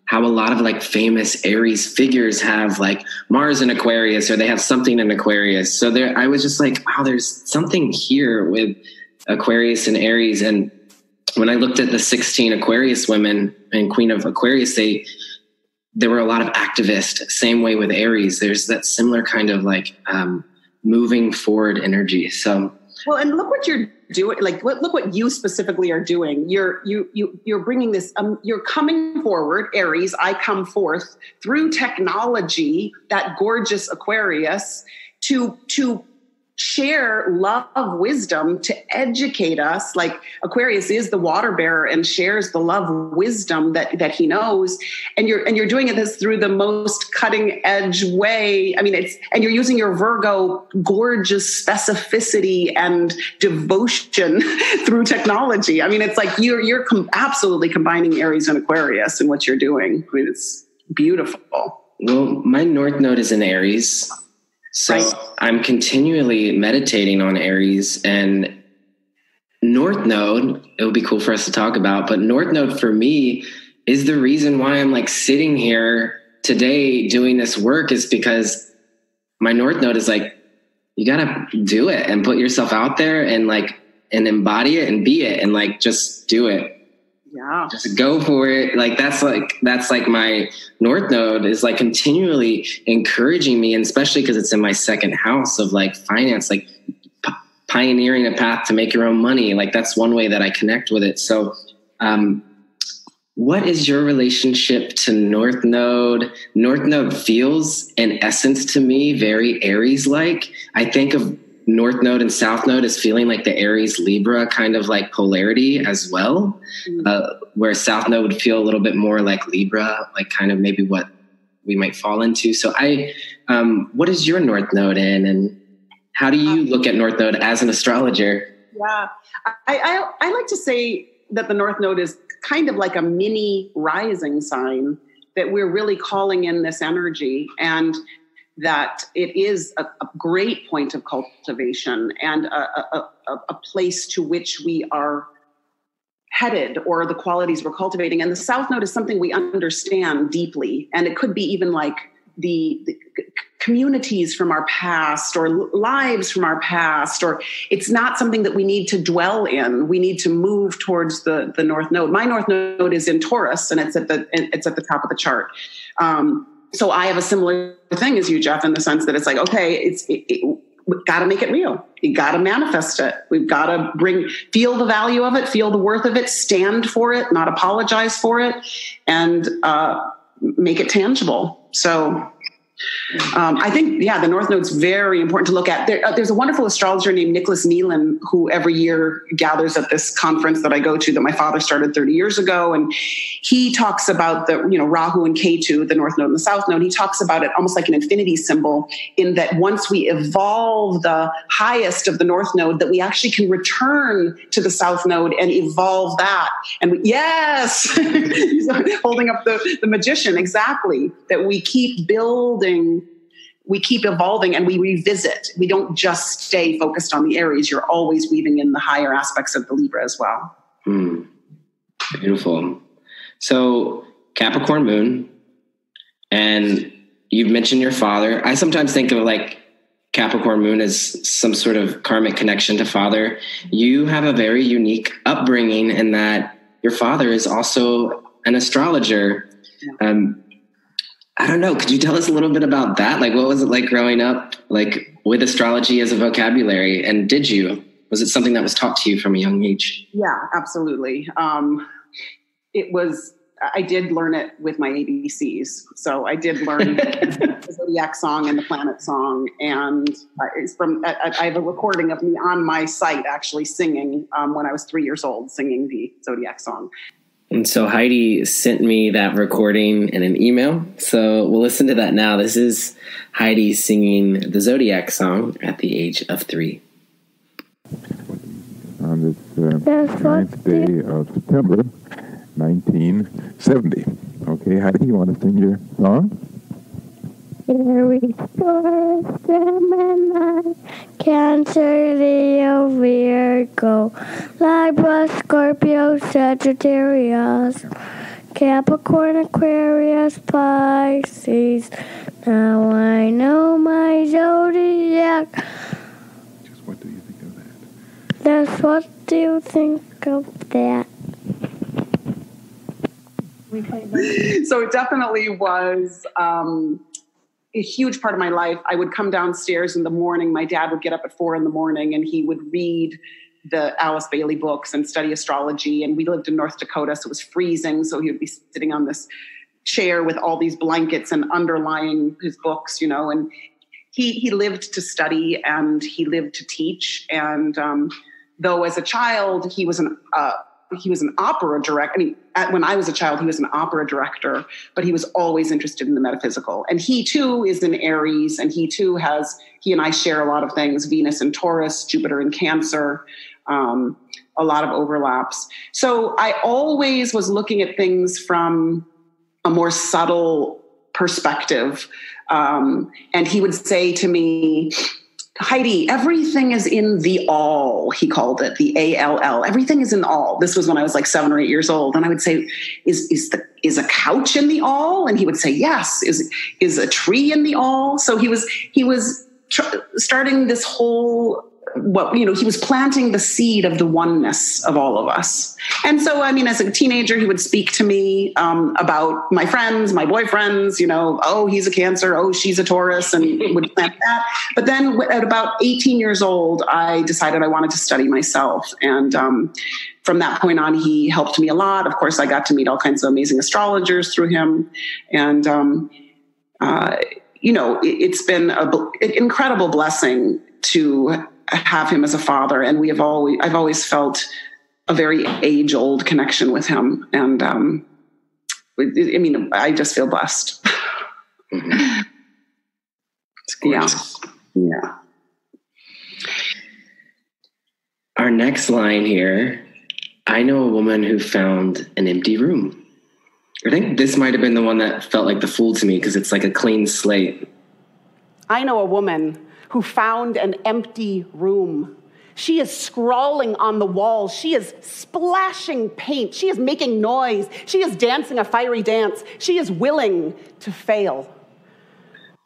how a lot of famous Aries figures have Mars in Aquarius, or they have something in Aquarius. So I was just wow, there's something here with Aquarius and Aries. And when I looked at the 16 Aquarius women and Queen of Aquarius, there were a lot of activists. Same way with Aries. There's that similar kind of moving forward energy. So, well, and look what you're doing. Look what you specifically are doing. You're bringing this. You're coming forward, Aries. I come forth through technology. That gorgeous Aquarius to share love, wisdom, to educate us. Aquarius is the water bearer and shares the love, wisdom that he knows. And you're doing this through the most cutting edge way. And you're using your Virgo gorgeous specificity and devotion through technology. It's you're absolutely combining Aries and Aquarius in what you're doing. It's beautiful. Well, my North Node is in Aries. So right. I'm continually meditating on Aries, and North Node, it would be cool for us to talk about, but North Node for me is the reason why I'm like sitting here today doing this work, is because my North Node is like, you gotta do it and put yourself out there and like, and embody it and be it and like, just do it. Yeah. Just go for it. Like, that's like my North Node is like continually encouraging me, and especially because it's in my second house of like finance, like pioneering a path to make your own money. Like, that's one way that I connect with it. So, what is your relationship to North Node? North Node feels, in essence, to me, very Aries-like. I think of North Node and South Node as feeling like the Aries Libra kind of like polarity as well, where South Node would feel a little bit more like Libra, like kind of maybe what we might fall into. So what is your North Node in, and how do you look at North Node as an astrologer? Yeah, I like to say that the North Node is kind of like a mini rising sign, that we're really calling in this energy, and that it is a great point of cultivation and a place to which we are headed, or the qualities we're cultivating. And the South Node is something we understand deeply. And it could be even like the communities from our past, or lives from our past, or it's not something that we need to dwell in. We need to move towards the North Node. My North Node is in Taurus, and it's at the top of the chart. So I have a similar thing as you, Jeff, in the sense that it's like, okay, we've got to make it real. You got to manifest it. We've got to feel the value of it, feel the worth of it, stand for it, not apologize for it, and make it tangible. So I think, the North Node's very important to look at. There's a wonderful astrologer named Nicholas Nealon who every year gathers at this conference that I go to, that my father started 30 years ago. And he talks about the, Rahu and Ketu, the North Node and the South Node. He talks about it almost like an infinity symbol, in that once we evolve the highest of the North Node, that we actually can return to the South Node and evolve that. And yes, he's holding up the magician, exactly, that we keep building. We keep evolving, and we revisit. We don't just stay focused on the Aries. You're always weaving in the higher aspects of the Libra as well. Beautiful. So Capricorn Moon, and you've mentioned your father. I sometimes think of like Capricorn Moon as some sort of karmic connection to father. You have a very unique upbringing in that your father is also an astrologer. Yeah. I don't know. Could you tell us a little bit about that? Like, what was it like growing up, like with astrology as a vocabulary? And was it something that was taught to you from a young age? Yeah, absolutely. I did learn it with my ABCs. So I did learn the Zodiac Song and the Planet Song. And I have a recording of me on my site actually singing when I was 3 years old, singing the Zodiac Song. And so Heidi sent me that recording in an email. So we'll listen to that now. This is Heidi singing the Zodiac Song at the age of 3. On this 9th day of September, 1970. Okay, Heidi, you want to sing your song? Aries, Taurus, Gemini, Cancer, Leo, Virgo, Libra, Scorpio, Sagittarius, Capricorn, Aquarius, Pisces. Now I know my zodiac. Just what do you think of that? That's what do you think of that? So it definitely was a huge part of my life. I would come downstairs in the morning. My dad would get up at 4 a.m. and he would read the Alice Bailey books and study astrology. And we lived in North Dakota, so it was freezing. So he would be sitting on this chair with all these blankets and underlying his books, and he lived to study and he lived to teach. And though as a child, he was an opera director. I mean, when I was a child, he was an opera director, but he was always interested in the metaphysical. And he too is in Aries, and he and I share a lot of things: Venus in Taurus, Jupiter in Cancer, a lot of overlaps. So I always was looking at things from a more subtle perspective. And he would say to me, Heidi, everything is in the all, he called it, the ALL. Everything is in all. This was when I was like 7 or 8 years old. And I would say, is a couch in the all? And he would say, yes. Is a tree in the all? So he was starting this whole, he was planting the seed of the oneness of all of us. And so, I mean, as a teenager, he would speak to me about my friends, my boyfriends, oh, he's a Cancer, oh, she's a Taurus, and would plant that. But then at about 18 years old, I decided I wanted to study myself. And from that point on, he helped me a lot. Of course, I got to meet all kinds of amazing astrologers through him. And, it's been an incredible blessing to have him as a father. And I've always felt a very age-old connection with him. And, I just feel blessed. Mm-hmm. Yeah. Our next line here, I know a woman who found an empty room. I think this might have been the one that felt like the fool to me because it's like a clean slate. I know a woman who found an empty room. She is scrawling on the walls. She is splashing paint. She is making noise. She is dancing a fiery dance. She is willing to fail.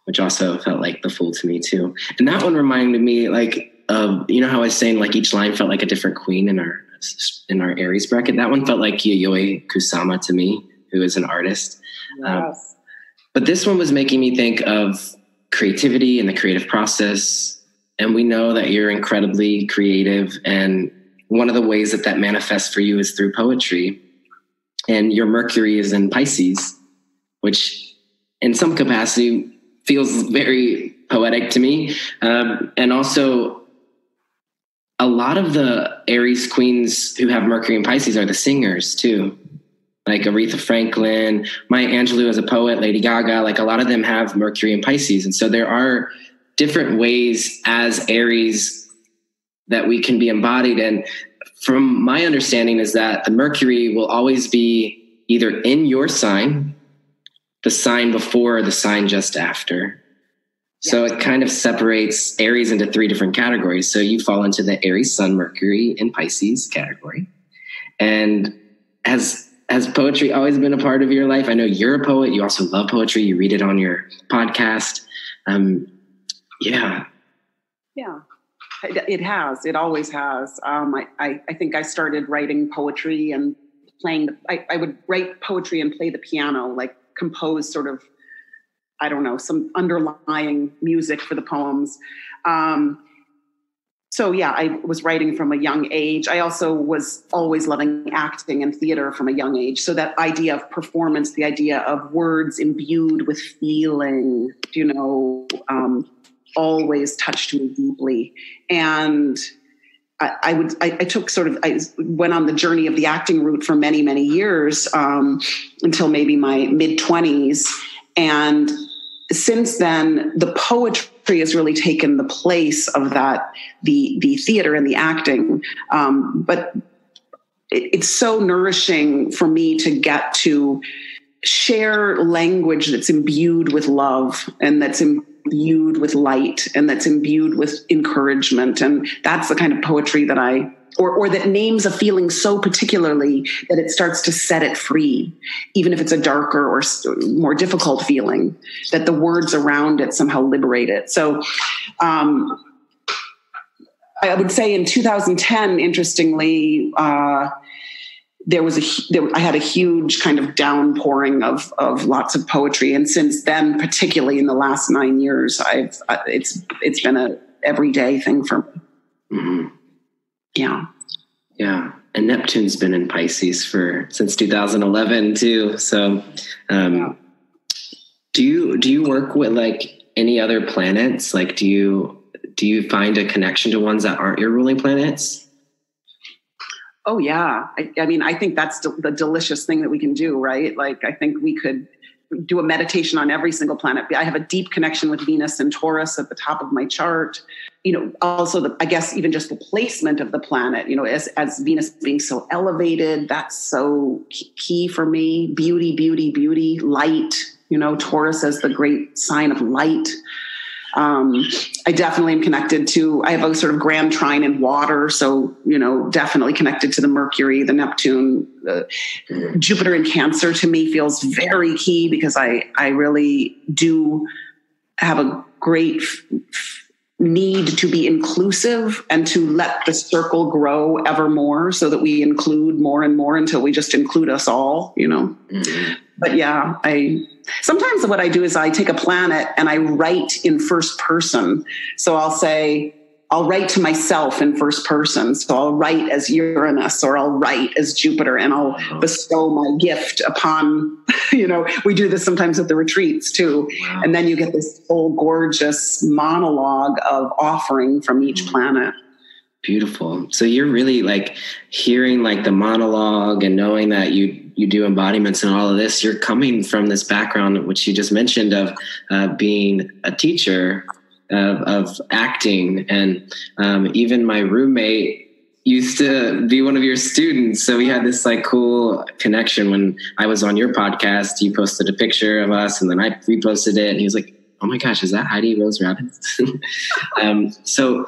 Which also felt like the fool to me too. And that one reminded me like of, how I was saying like each line felt like a different queen in our Aries bracket. That one felt like Yayoi Kusama to me, who is an artist. Yes. But this one was making me think of creativity and the creative process. And we know that you're incredibly creative. And one of the ways that manifests for you is through poetry. And your Mercury is in Pisces, which in some capacity feels very poetic to me. And also a lot of the Aries queens who have Mercury in Pisces are the singers too. Like Aretha Franklin, Maya Angelou as a poet, Lady Gaga, like a lot of them have Mercury in Pisces. And so there are different ways as Aries that we can be embodied. And from my understanding is that the Mercury will always be either in your sign, the sign before, or the sign just after. So it kind of separates Aries into 3 different categories. So you fall into the Aries Sun Mercury in Pisces category. And has poetry always been a part of your life? I know you're a poet. You also love poetry. You read it on your podcast. Yeah. It has. It always has. I think I started writing poetry and playing. I would write poetry and play the piano, like compose sort of, I don't know, some underlying music for the poems. So yeah, I was writing from a young age. I also was always loving acting and theater from a young age. So that idea of performance, the idea of words imbued with feeling, always touched me deeply. And I went on the journey of the acting route for many, many years, until maybe my mid-20s. And since then, the poetry has really taken the place of that, the theater and the acting. But it's so nourishing for me to get to share language that's imbued with love and that's imbued with light and that's imbued with encouragement. And that's the kind of poetry that or that names a feeling so particularly that it starts to set it free, even if it's a darker or more difficult feeling, that the words around it somehow liberate it. So I would say in 2010, interestingly, I had a huge kind of downpouring of lots of poetry. And since then, particularly in the last 9 years, it's been a everyday thing for me. Mm-hmm. Yeah. And Neptune's been in Pisces since 2011 too. So, do you work with like any other planets? Like, do you find a connection to ones that aren't your ruling planets? Oh yeah. I think that's the delicious thing that we can do, right? Like, I think we could do a meditation on every single planet. I have a deep connection with Venus and Taurus at the top of my chart. Also I guess even just the placement of the planet, as Venus being so elevated, that's so key for me. Beauty, light, Taurus as the great sign of light. I definitely am connected to, I have a sort of grand trine in water. So, definitely connected to the Mercury, the Neptune, the Jupiter in Cancer to me feels very key because I really do have a great need to be inclusive and to let the circle grow ever more so that we include more and more until we just include us all, Mm-hmm. But yeah, sometimes what I do is I take a planet and I write in first person. So I'll write to myself in first person. So I'll write as Uranus or I'll write as Jupiter and I'll bestow my gift upon, we do this sometimes at the retreats too. Wow. And then you get this whole gorgeous monologue of offering from each planet. Beautiful. So you're really like hearing like the monologue and knowing that you do embodiments and all of this. You're coming from this background, which you just mentioned, of being a teacher, of acting. And even my roommate used to be one of your students. So we had this like cool connection. When I was on your podcast, you posted a picture of us and then I reposted it. And he was like, oh my gosh, is that Heidi Rose Robbins? So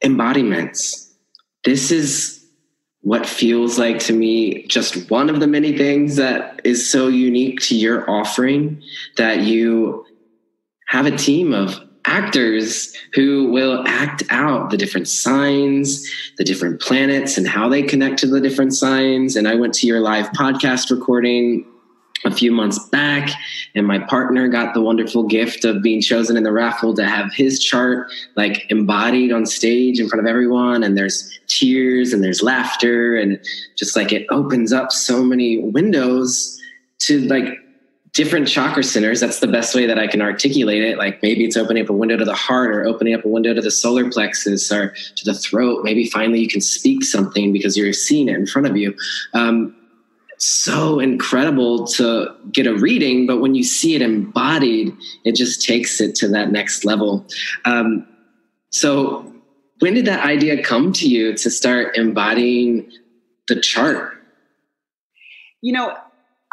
embodiments. This is what feels like to me just one of the many things that is so unique to your offering, that you have a team of actors who will act out the different signs, the different planets, and how they connect to the different signs. And I went to your live podcast recording a few months back, and my partner got the wonderful gift of being chosen in the raffle to have his chart like embodied on stage in front of everyone. And there's tears and there's laughter, and just like it opens up so many windows to like different chakra centers. That's the best way that I can articulate it. Like maybe it's opening up a window to the heart, or opening up a window to the solar plexus, or to the throat. Maybe finally you can speak something because you're seeing it in front of you. So incredible to get a reading, but when you see it embodied, it just takes it to that next level. So when did that idea come to you to embodying the chart?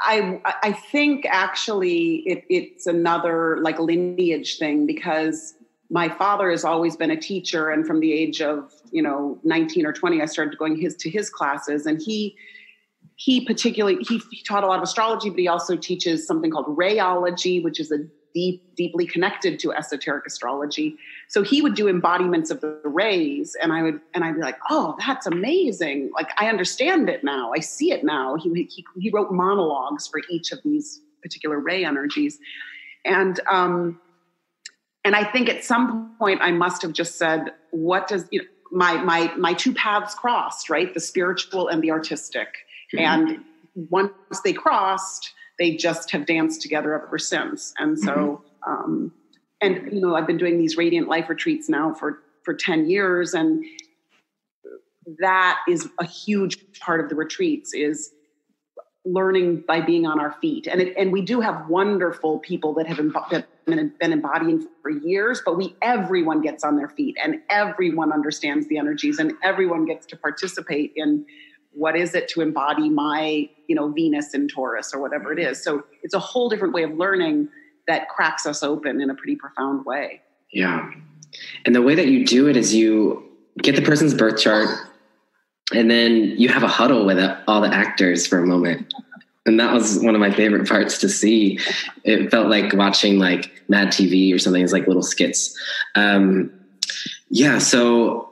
I think actually it's another like lineage thing, because my father has always been a teacher. And from the age of, 19 or 20, I started going to his classes, and he taught a lot of astrology, but he also teaches something called rayology, which is a deeply connected to esoteric astrology. So he would do embodiments of the rays, and I'd be like, oh, that's amazing. Like, I understand it now. I see it now. He wrote monologues for each of these particular ray energies. And I think at some point I must have just said, what does, my two paths crossed, right? The spiritual and the artistic. And once they crossed, they just have danced together ever since. And so, I've been doing these Radiant Life retreats now for 10 years. And that is a huge part of the retreats, is learning by being on our feet. And we do have wonderful people that have been embodying for years, but everyone gets on their feet, and everyone understands the energies, and everyone gets to participate in what is it to embody my, Venus in Taurus or whatever it is. So it's a whole different way of learning that cracks us open in a pretty profound way. Yeah. And the way that you do it is you get the person's birth chart, and then you have a huddle with all the actors for a moment. And that was one of my favorite parts to see. It felt like watching like Mad TV or something. It's like little skits. So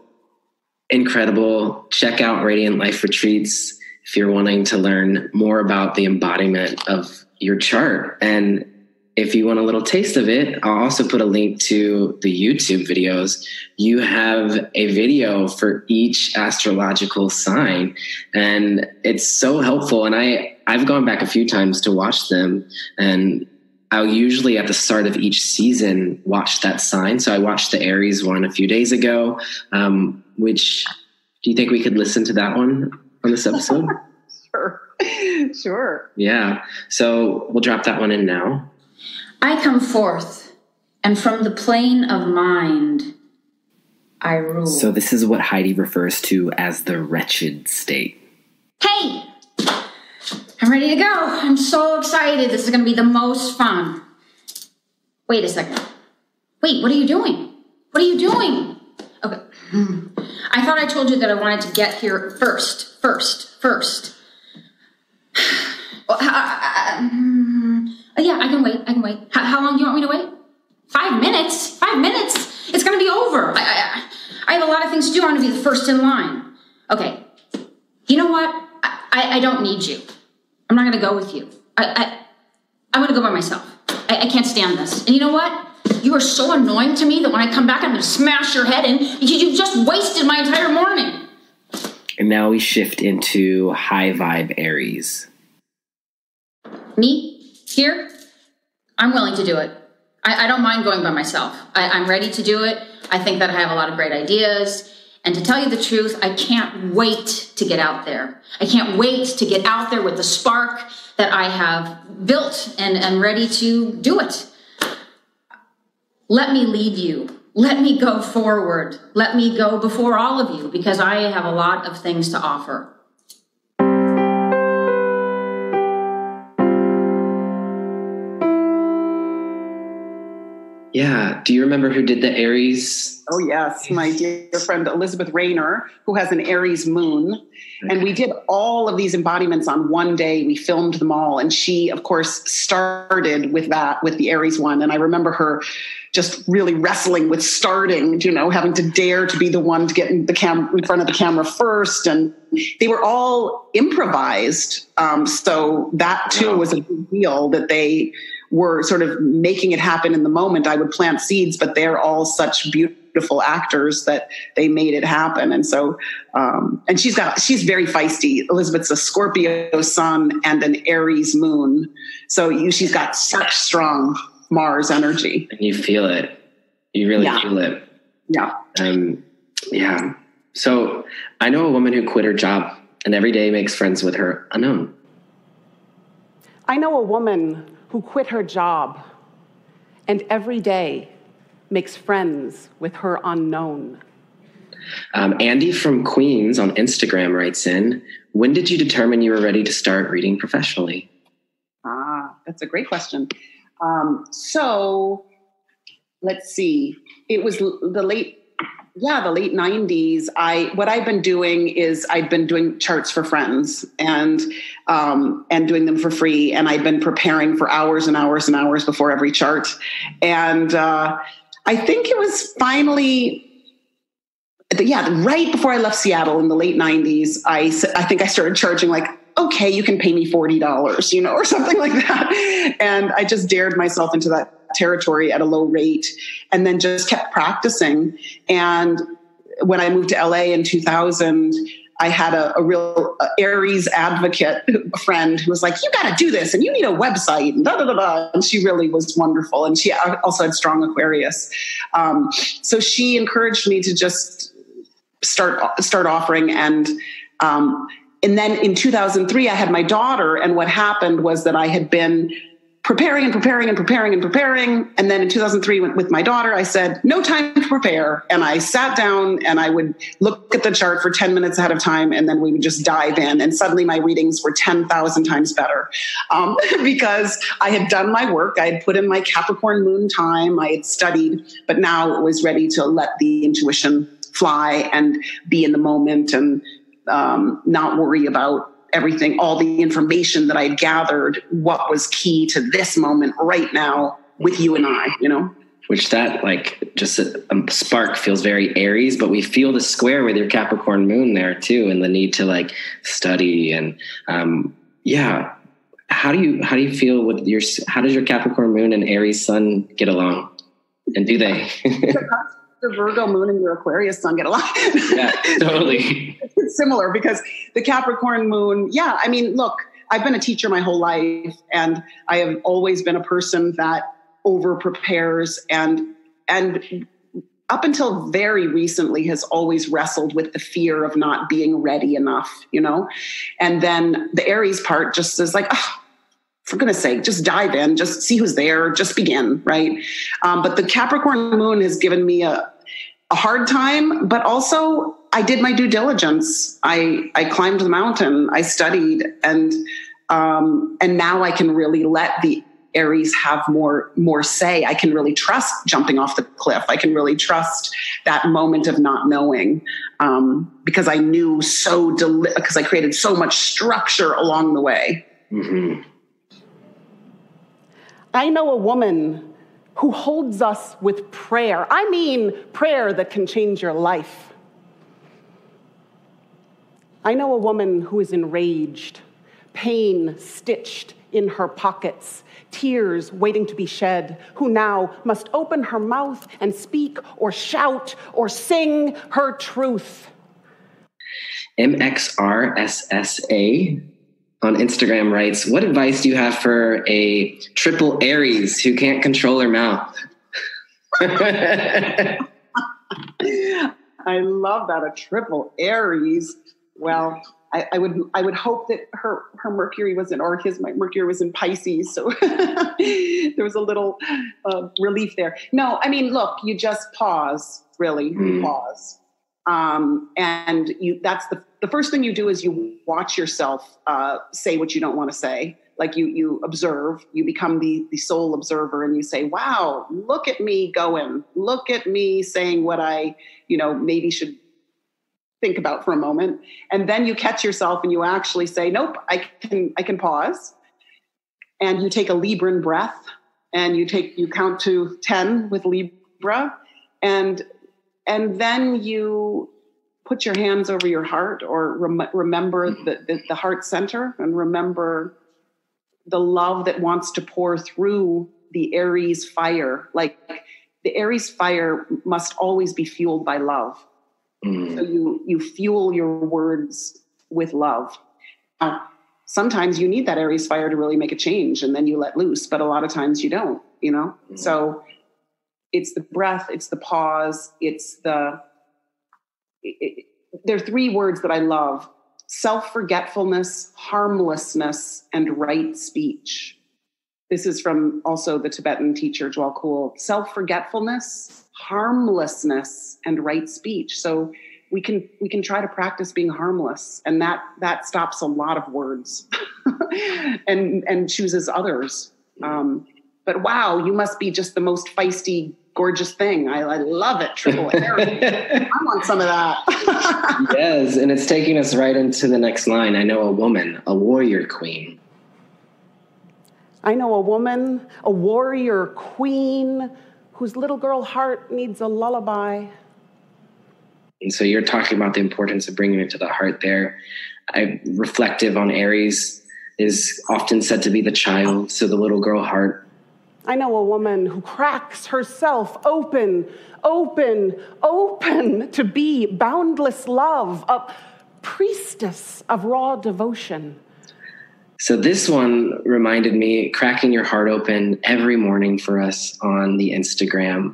incredible. Check out Radiant Life Retreats if you're wanting to learn more about the embodiment of your chart. And if you want a little taste of it, I'll also put a link to the YouTube videos. You have a video for each astrological sign, and it's so helpful. And I've gone back a few times to watch them, and I'll usually at the start of each season watch that sign. So I watched the Aries one a few days ago. Which, do you think we could listen to that one on this episode? Sure. Yeah. So we'll drop that one in now. I come forth, and from the plane of mind, I rule. So this is what Heidi refers to as the wretched state. Hey! I'm ready to go. I'm so excited. This is going to be the most fun. Wait a second. Wait, what are you doing? What are you doing? Okay. I thought I told you that I wanted to get here first. Well, yeah, I can wait. How long do you want me to wait? 5 minutes? 5 minutes? It's going to be over. I have a lot of things to do. I want to be the first in line. Okay. You know what? I don't need you. I'm not going to go with you. I'm going to go by myself. I can't stand this. And you know what? You are so annoying to me that when I come back, I'm going to smash your head in because you just wasted my entire morning. And now we shift into high vibe Aries. Me? Here? I'm willing to do it. I don't mind going by myself. I'm ready to do it. I think that I have a lot of great ideas. And to tell you the truth, I can't wait to get out there. I can't wait to get out there with the spark that I have built and ready to do it. Let me lead you. Let me go forward. Let me go before all of you because I have a lot of things to offer. Yeah. Do you remember who did the Aries? Oh, yes. My dear friend Elizabeth Rayner, who has an Aries moon. Okay. And we did all of these embodiments on one day. We filmed them all. And she, of course, started with the Aries one. And I remember her just really wrestling with starting, having to dare to be the one to get in front of the camera first. And they were all improvised. So that too was a big deal that they were sort of making it happen in the moment. I would plant seeds, but they're all such beautiful actors that they made it happen. And so, and she's very feisty. Elizabeth's a Scorpio sun and an Aries moon. So she's got such strong Mars energy. And you feel it. You really feel it. Yeah. Yeah. So I know a woman who quit her job and every day makes friends with her unknown. I know a woman who quit her job and every day makes friends with her unknown. Andy from Queens on Instagram writes in, when did you determine you were ready to start reading professionally? That's a great question. So let's see. It was the late 90s. What I've been doing is I've been doing charts for friends and doing them for free. And I've been preparing for hours and hours and hours before every chart. And I think it was finally, right before I left Seattle in the late 90s, I think I started charging okay, you can pay me $40, or something like that. And I just dared myself into that territory at a low rate and then just kept practicing. And when I moved to LA in 2000, I had a real Aries advocate friend who was like, you got to do this and you need a website and And she really was wonderful. And she also had strong Aquarius. So she encouraged me to just start offering. And then in 2003, I had my daughter. And what happened was that I had been preparing. And then in 2003 with my daughter, I said, no time to prepare. And I sat down and I would look at the chart for 10 minutes ahead of time. And then we would just dive in. And suddenly my readings were 10,000 times better because I had done my work. I had put in my Capricorn Moon time. I had studied, but now it was ready to let the intuition fly and be in the moment and not worry about everything, all the information that I'd gathered, what was key to this moment right now with you and I, Which that just a spark feels very Aries, but we feel the square with your Capricorn Moon there too. And the need to study and, How do you feel with how does your Capricorn Moon and Aries Sun get along? And do they? The Virgo moon and your Aquarius sun get along. Yeah, totally. It's similar because the Capricorn moon, look, I've been a teacher my whole life and I have always been a person that over prepares and up until very recently has always wrestled with the fear of not being ready enough, And then the Aries part just is for goodness sake, just dive in, just see who's there, just begin, right? But the Capricorn Moon has given me a hard time, but also I did my due diligence. I climbed the mountain, I studied, and now I can really let the Aries have more say. I can really trust jumping off the cliff. I can really trust that moment of not knowing, because I knew because I created so much structure along the way. Mm-hmm. I know a woman who holds us with prayer. I mean, prayer that can change your life. I know a woman who is enraged, pain stitched in her pockets, tears waiting to be shed, who now must open her mouth and speak or shout or sing her truth. MXRSSA on Instagram writes, what advice do you have for a triple Aries who can't control her mouth? I love that, a triple Aries. Well, I would hope that her Mercury was in, or my Mercury was in Pisces, so there was a little relief there. No, I mean, look, you just pause, really, you pause. And that's the first thing you do is you watch yourself say what you don't want to say. Like you observe, you become the sole observer, and you say, wow, look at me going, look at me saying what I, maybe should think about for a moment. And then you catch yourself and you actually say, nope, I can pause. And you take a Libran breath, and you count to 10 with Libra. And then you put your hands over your heart, or remember the heart center, and remember the love that wants to pour through the Aries fire. Like the Aries fire must always be fueled by love. So you fuel your words with love. Sometimes you need that Aries fire to really make a change, and then you let loose. But a lot of times you don't, So it's the breath, it's the pause, there are 3 words that I love: self-forgetfulness, harmlessness, and right speech. This is from also the Tibetan teacher, Jwal Khul. Self-forgetfulness, harmlessness, and right speech. So we can try to practice being harmless, and that stops a lot of words and chooses others. But wow, you must be just the most feisty, gorgeous thing. I love it. Triple Aries. I want some of that. Yes, and it's taking us right into the next line. I know a woman, a warrior queen. I know a woman, a warrior queen, whose little girl heart needs a lullaby. And so you're talking about the importance of bringing it to the heart there. Reflective on Aries is often said to be the child, so the little girl heart. I know a woman who cracks herself open to be boundless love, a priestess of raw devotion. So this one reminded me, cracking your heart open every morning for us on the Instagram.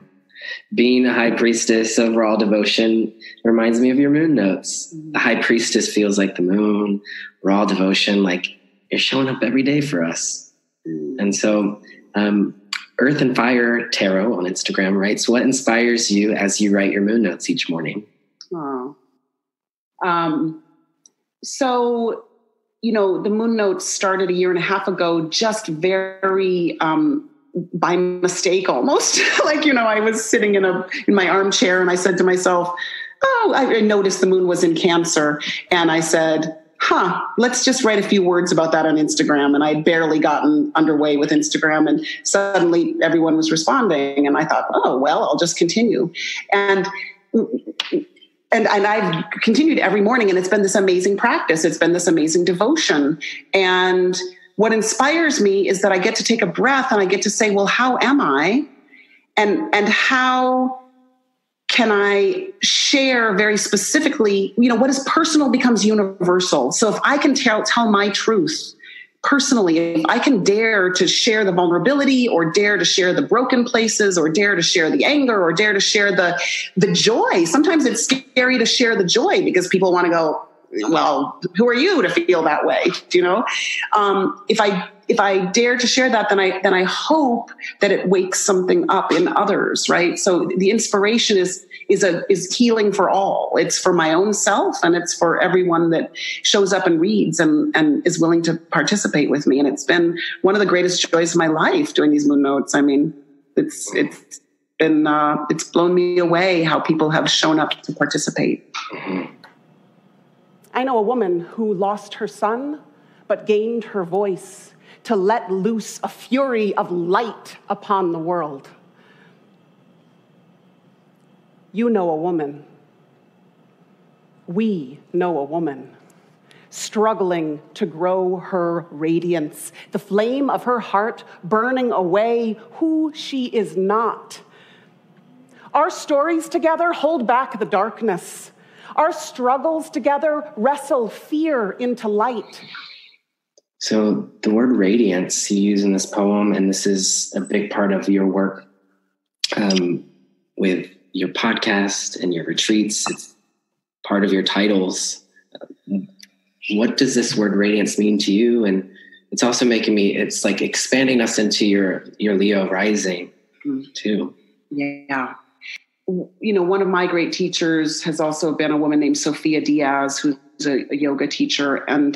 Being a high priestess of raw devotion reminds me of your moon notes. The high priestess feels like the moon, raw devotion, like you're showing up every day for us. And so Earth and Fire Tarot on Instagram writes, what inspires you as you write your moon notes each morning? Oh. So, the moon notes started a year and a half ago, just very by mistake almost. I was sitting in my armchair, and I said to myself, I noticed the moon was in Cancer. And I said, let's just write a few words about that on Instagram. And I'd barely gotten underway with Instagram, and suddenly everyone was responding. And I thought, I'll just continue. And I've continued every morning, and it's been this amazing practice. It's been this amazing devotion. And what inspires me is that I get to take a breath, and I get to say, well, how am I? And how can I share very specifically, what is personal becomes universal. So if I can tell my truth personally, if I can dare to share the vulnerability, or dare to share the broken places, or dare to share the anger, or dare to share the joy. Sometimes it's scary to share the joy because people want to go, well, who are you to feel that way? If dare to share that, then I hope that it wakes something up in others, right? So the inspiration is healing for all. It's for my own self, and it's for everyone that shows up and reads and is willing to participate with me. And it's been one of the greatest joys of my life doing these moon notes. I mean, it's blown me away how people have shown up to participate. I know a woman who lost her son, but gained her voice to let loose a fury of light upon the world. You know a woman. We know a woman struggling to grow her radiance, the flame of her heart burning away who she is not. Our stories together hold back the darkness. Our struggles together wrestle fear into light. So the word radiance you use in this poem, and this is a big part of your work with your podcast and your retreats. It's part of your titles. What does this word radiance mean to you? And it's also it's like expanding us into your Leo rising too. Yeah. You know, one of my great teachers has also been a woman named Sophia Diaz, who's a yoga teacher. And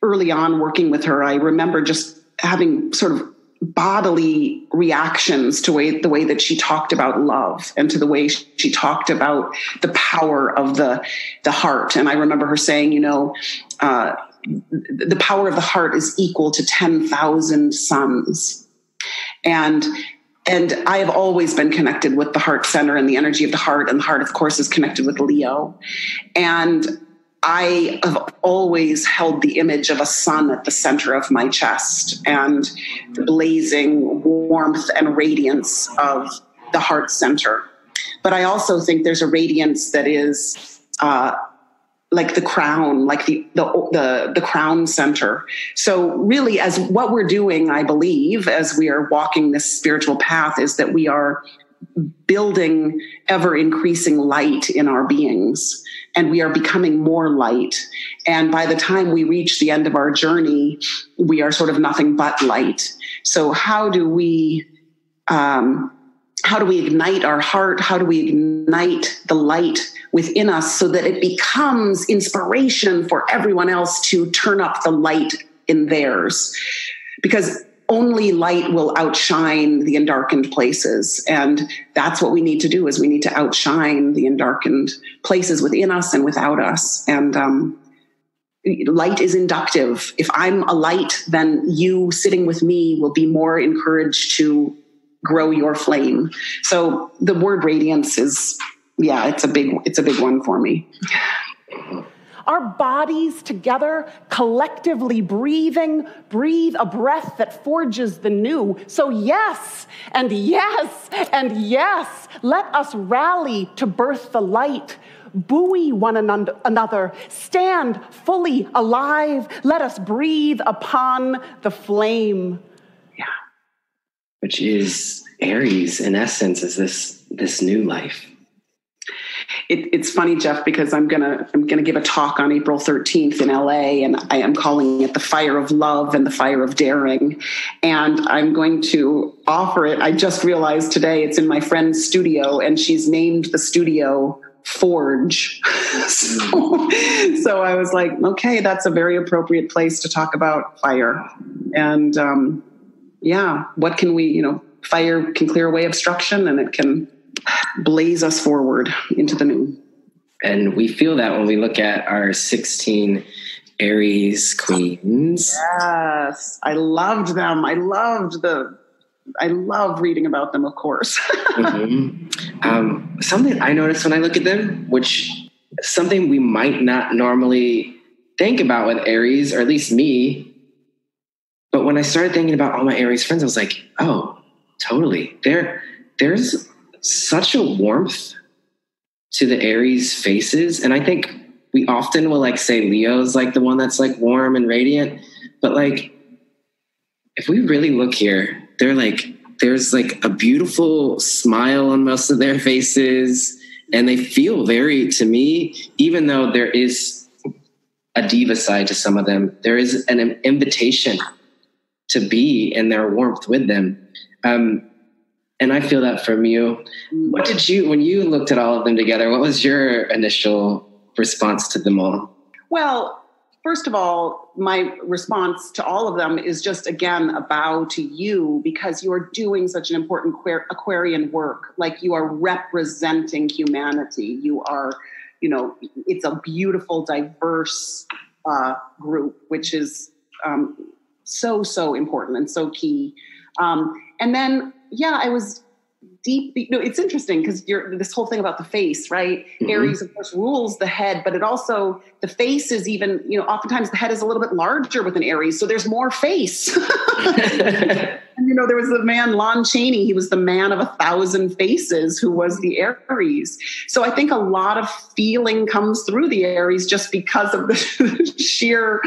early on working with her, I remember just having sort of bodily reactions to the way that she talked about love and to the way she talked about the power of the heart. And I remember her saying, you know, the power of the heart is equal to 10,000 suns. And I have always been connected with the heart center and the energy of the heart. And the heart, of course, is connected with Leo. And I have always held the image of a sun at the center of my chest and the blazing warmth and radiance of the heart center. But I also think there's a radiance that is like the crown, like the crown center. So really, as what we're doing, I believe, as we are walking this spiritual path, is that we are building ever increasing light in our beings, and we are becoming more light. And by the time we reach the end of our journey, we are sort of nothing but light. So how do we ignite our heart? How do we ignite the light within us so that it becomes inspiration for everyone else to turn up the light in theirs? Because only light will outshine the endarkened places. And that's what we need to do, is we need to outshine the endarkened places within us and without us. And light is inductive. If I'm a light, then you sitting with me will be more encouraged to grow your flame. So the word radiance is, it's a big one for me. Our bodies together, collectively breathe a breath that forges the new. So yes, and yes, and yes, let us rally to birth the light. Buoy one another, stand fully alive. Let us breathe upon the flame. Yeah, which is Aries in essence, is this new life. It's funny, Jeff, because I'm gonna give a talk on April 13th in LA, and I am calling it the fire of love and the fire of daring. And I'm going to offer it. I just realized today it's in my friend's studio, and she's named the studio Forge. So I was like, okay, that's a very appropriate place to talk about fire. And what can we, fire can clear away obstruction, and it can blaze us forward into the new. And we feel that when we look at our 16 Aries Queens. Yes, I loved them. I love reading about them, of course. Mm-hmm. Something I noticed when I look at them, which something we might not normally think about with Aries, or at least me, but when I started thinking about all my Aries friends, I was like, oh, totally. There's such a warmth to the Aries faces. And I think we often will say Leo's the one that's warm and radiant. But if we really look here, there's a beautiful smile on most of their faces. And they feel to me, even though there is a diva side to some of them, there is an invitation to be in their warmth with them. And I feel that from you. What did you, when you looked at all of them together, what was your initial response to them all? Well, first of all, my response to all of them is just, again, a bow to you, because you are doing such an important Aquarian work. Like, you are representing humanity. You are, it's a beautiful, diverse group, which is so important and so key. And then, I was deep. It's interesting because this whole thing about the face, right? Mm-hmm. Aries, of course, rules the head, but it also, the face is even, oftentimes the head is a little bit larger with an Aries, so there's more face. And, there was the man, Lon Chaney, he was the man of 1,000 faces, who was the Aries. So I think a lot of feeling comes through the Aries just because of the sheer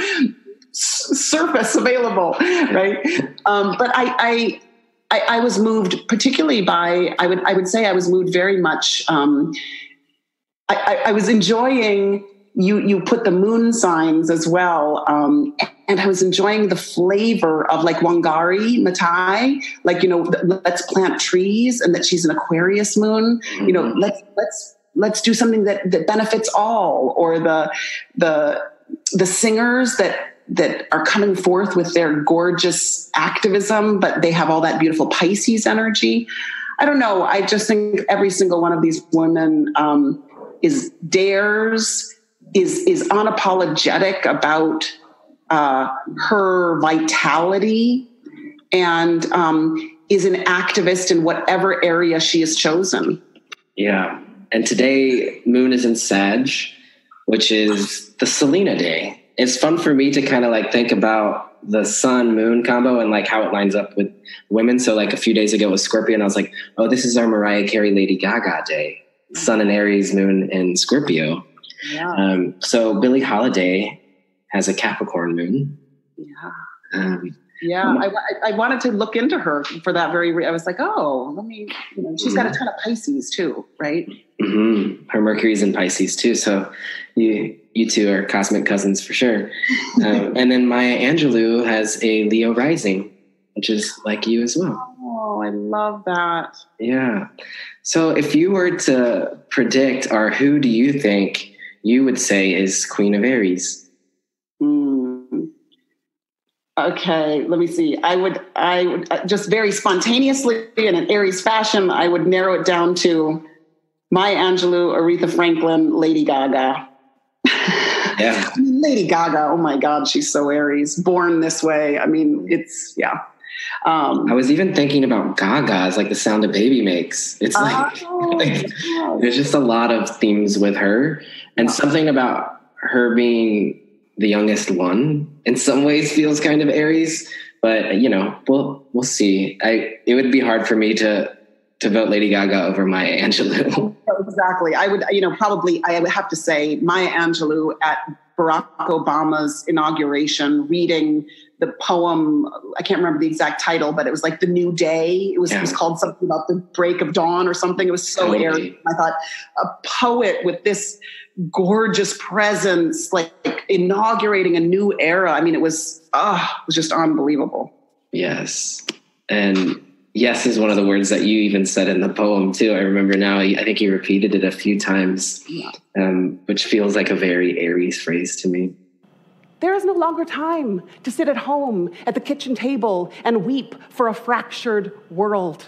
surface available, right? But I was moved particularly by, I would say I was moved very much. I was enjoying, you put the moon signs as well. And I was enjoying the flavor of like Wangari Maathai, like, let's plant trees, and that she's an Aquarius moon, let's do something that benefits all, or the singers that are coming forth with their gorgeous activism, but they have all that beautiful Pisces energy. I don't know. I just think every single one of these women is unapologetic about her vitality, and is an activist in whatever area she has chosen. Yeah. And today, Moon is in Sag, which is the Selena day. It's fun for me to kind of like think about the sun moon combo and like how it lines up with women. So like a few days ago it was Scorpio, and I was like, oh, this is our Mariah Carey, Lady Gaga day. Sun in Aries, moon in Scorpio. Yeah. So Billie Holiday has a Capricorn moon. Yeah. I wanted to look into her for that very I was like, oh, let me, she's got a ton of Pisces too, right? Mm-hmm. Her Mercury's in Pisces too. So you two are cosmic cousins for sure. And then Maya Angelou has a Leo rising, which is like you as well. Oh, I love that. Yeah. So if you were to predict, or who do you think you would say is Queen of Aries? Okay, let me see. I would just very spontaneously in an Aries fashion, I would narrow it down to Maya Angelou, Aretha Franklin, Lady Gaga. Yeah. Lady Gaga, oh my God, she's so Aries. Born this way. I mean, it's, yeah. I was even thinking about Gaga as like the sound a baby makes. It's like there's just a lot of themes with her, and something about her being the youngest one in some ways feels kind of Aries, but we'll see. It would be hard for me to vote Lady Gaga over Maya Angelou. Exactly. I would, I would have to say Maya Angelou at Barack Obama's inauguration, reading the poem. I can't remember the exact title, but it was like The New Day. It was called something about the break of dawn or something. It was so Aries. I thought, a poet with this gorgeous presence, like inaugurating a new era. I mean, it was just unbelievable. Yes. And yes is one of the words that you even said in the poem too. I remember now, I think you repeated it a few times, which feels like a very Aries phrase to me. There is no longer time to sit at home at the kitchen table and weep for a fractured world.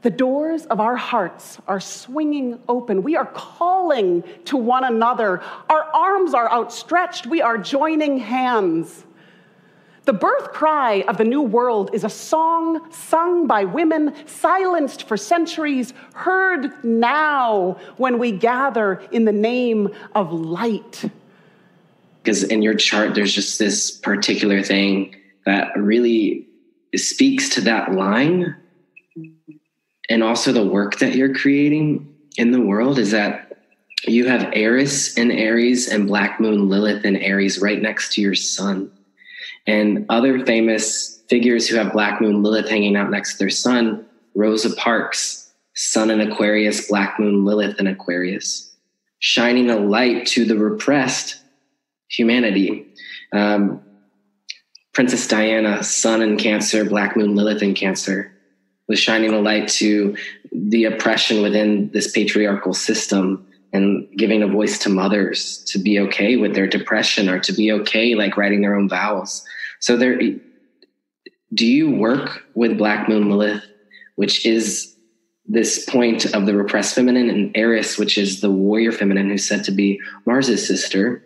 The doors of our hearts are swinging open. We are calling to one another. Our arms are outstretched. We are joining hands. The birth cry of the new world is a song sung by women, silenced for centuries, heard now when we gather in the name of light. Because in your chart, there's just this particular thing that really speaks to that line. And also the work that you're creating in the world is that you have Eris in Aries and Black Moon Lilith in Aries right next to your sun. And other famous figures who have Black Moon Lilith hanging out next to their sun, Rosa Parks, Sun in Aquarius, Black Moon Lilith in Aquarius, shining a light to the repressed humanity. Princess Diana, Sun in Cancer, Black Moon Lilith in Cancer, was shining a light to the oppression within this patriarchal system and giving a voice to mothers to be okay with their depression or to be okay, like writing their own vows. So do you work with Black Moon Lilith, which is this point of the repressed feminine, and Aries, which is the warrior feminine, who's said to be Mars's sister?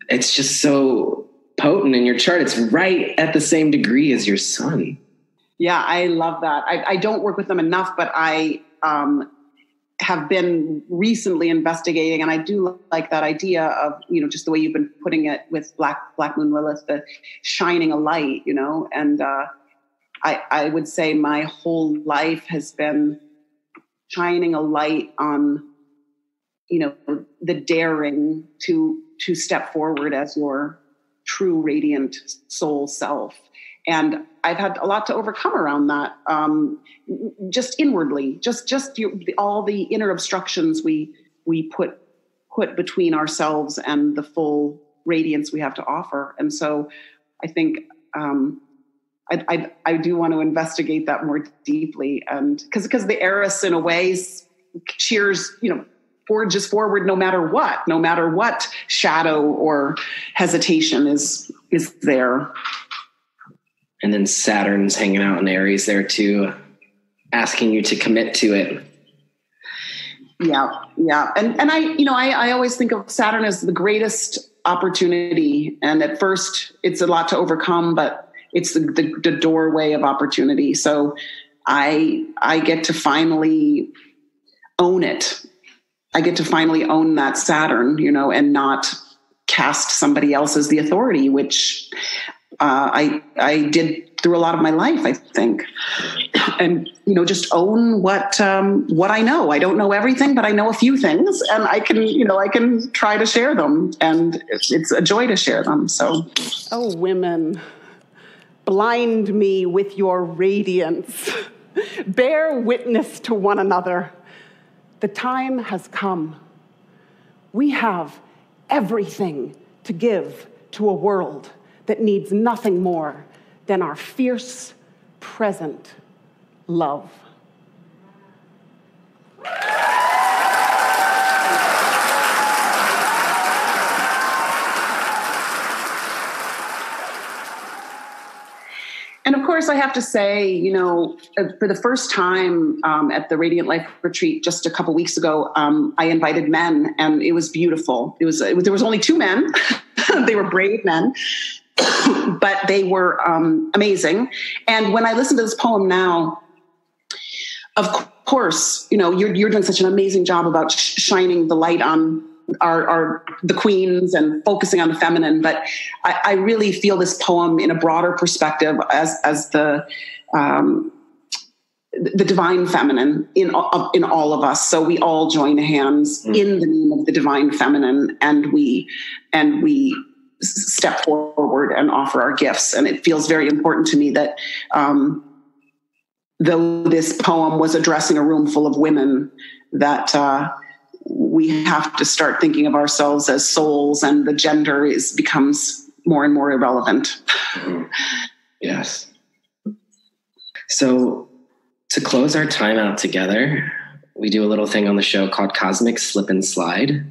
It's just so potent in your chart. It's right at the same degree as your sun. Yeah, I love that. I don't work with them enough, but I have been recently investigating, and I do like that idea of, just the way you've been putting it with Black Moon Lilith, the shining a light, and I would say my whole life has been shining a light on, the daring to step forward as your true radiant soul self. And I've had a lot to overcome around that, just inwardly, just all the inner obstructions we put between ourselves and the full radiance we have to offer. And so I think I do want to investigate that more deeply, and because the Aries in a way cheers, forges forward no matter what shadow or hesitation is there. And then Saturn's hanging out in Aries there too, asking you to commit to it. Yeah. And I always think of Saturn as the greatest opportunity. And at first it's a lot to overcome, but it's the doorway of opportunity. So I get to finally own it. I get to finally own that Saturn, and not cast somebody else as the authority, which I did through a lot of my life, I think. And, just own what I know. I don't know everything, but I know a few things, and I can try to share them, and it's a joy to share them. So, oh, women, blind me with your radiance. Bear witness to one another. The time has come. We have everything to give to a world that needs nothing more than our fierce, present love. And of course, I have to say, for the first time at the Radiant Life Retreat just a couple weeks ago, I invited men, and it was beautiful. There was only 2 men. They were brave men, but they were amazing. And when I listen to this poem now, of course, you're doing such an amazing job about shining the light on the queens and focusing on the feminine, but I really feel this poem in a broader perspective as the divine feminine in all of us. So we all join hands in the name of the divine feminine, and we step forward and offer our gifts. And it feels very important to me that though this poem was addressing a room full of women, that we have to start thinking of ourselves as souls, and the gender becomes more and more irrelevant. Yes. So to close our time out together, we do a little thing on the show called Cosmic Slip and Slide.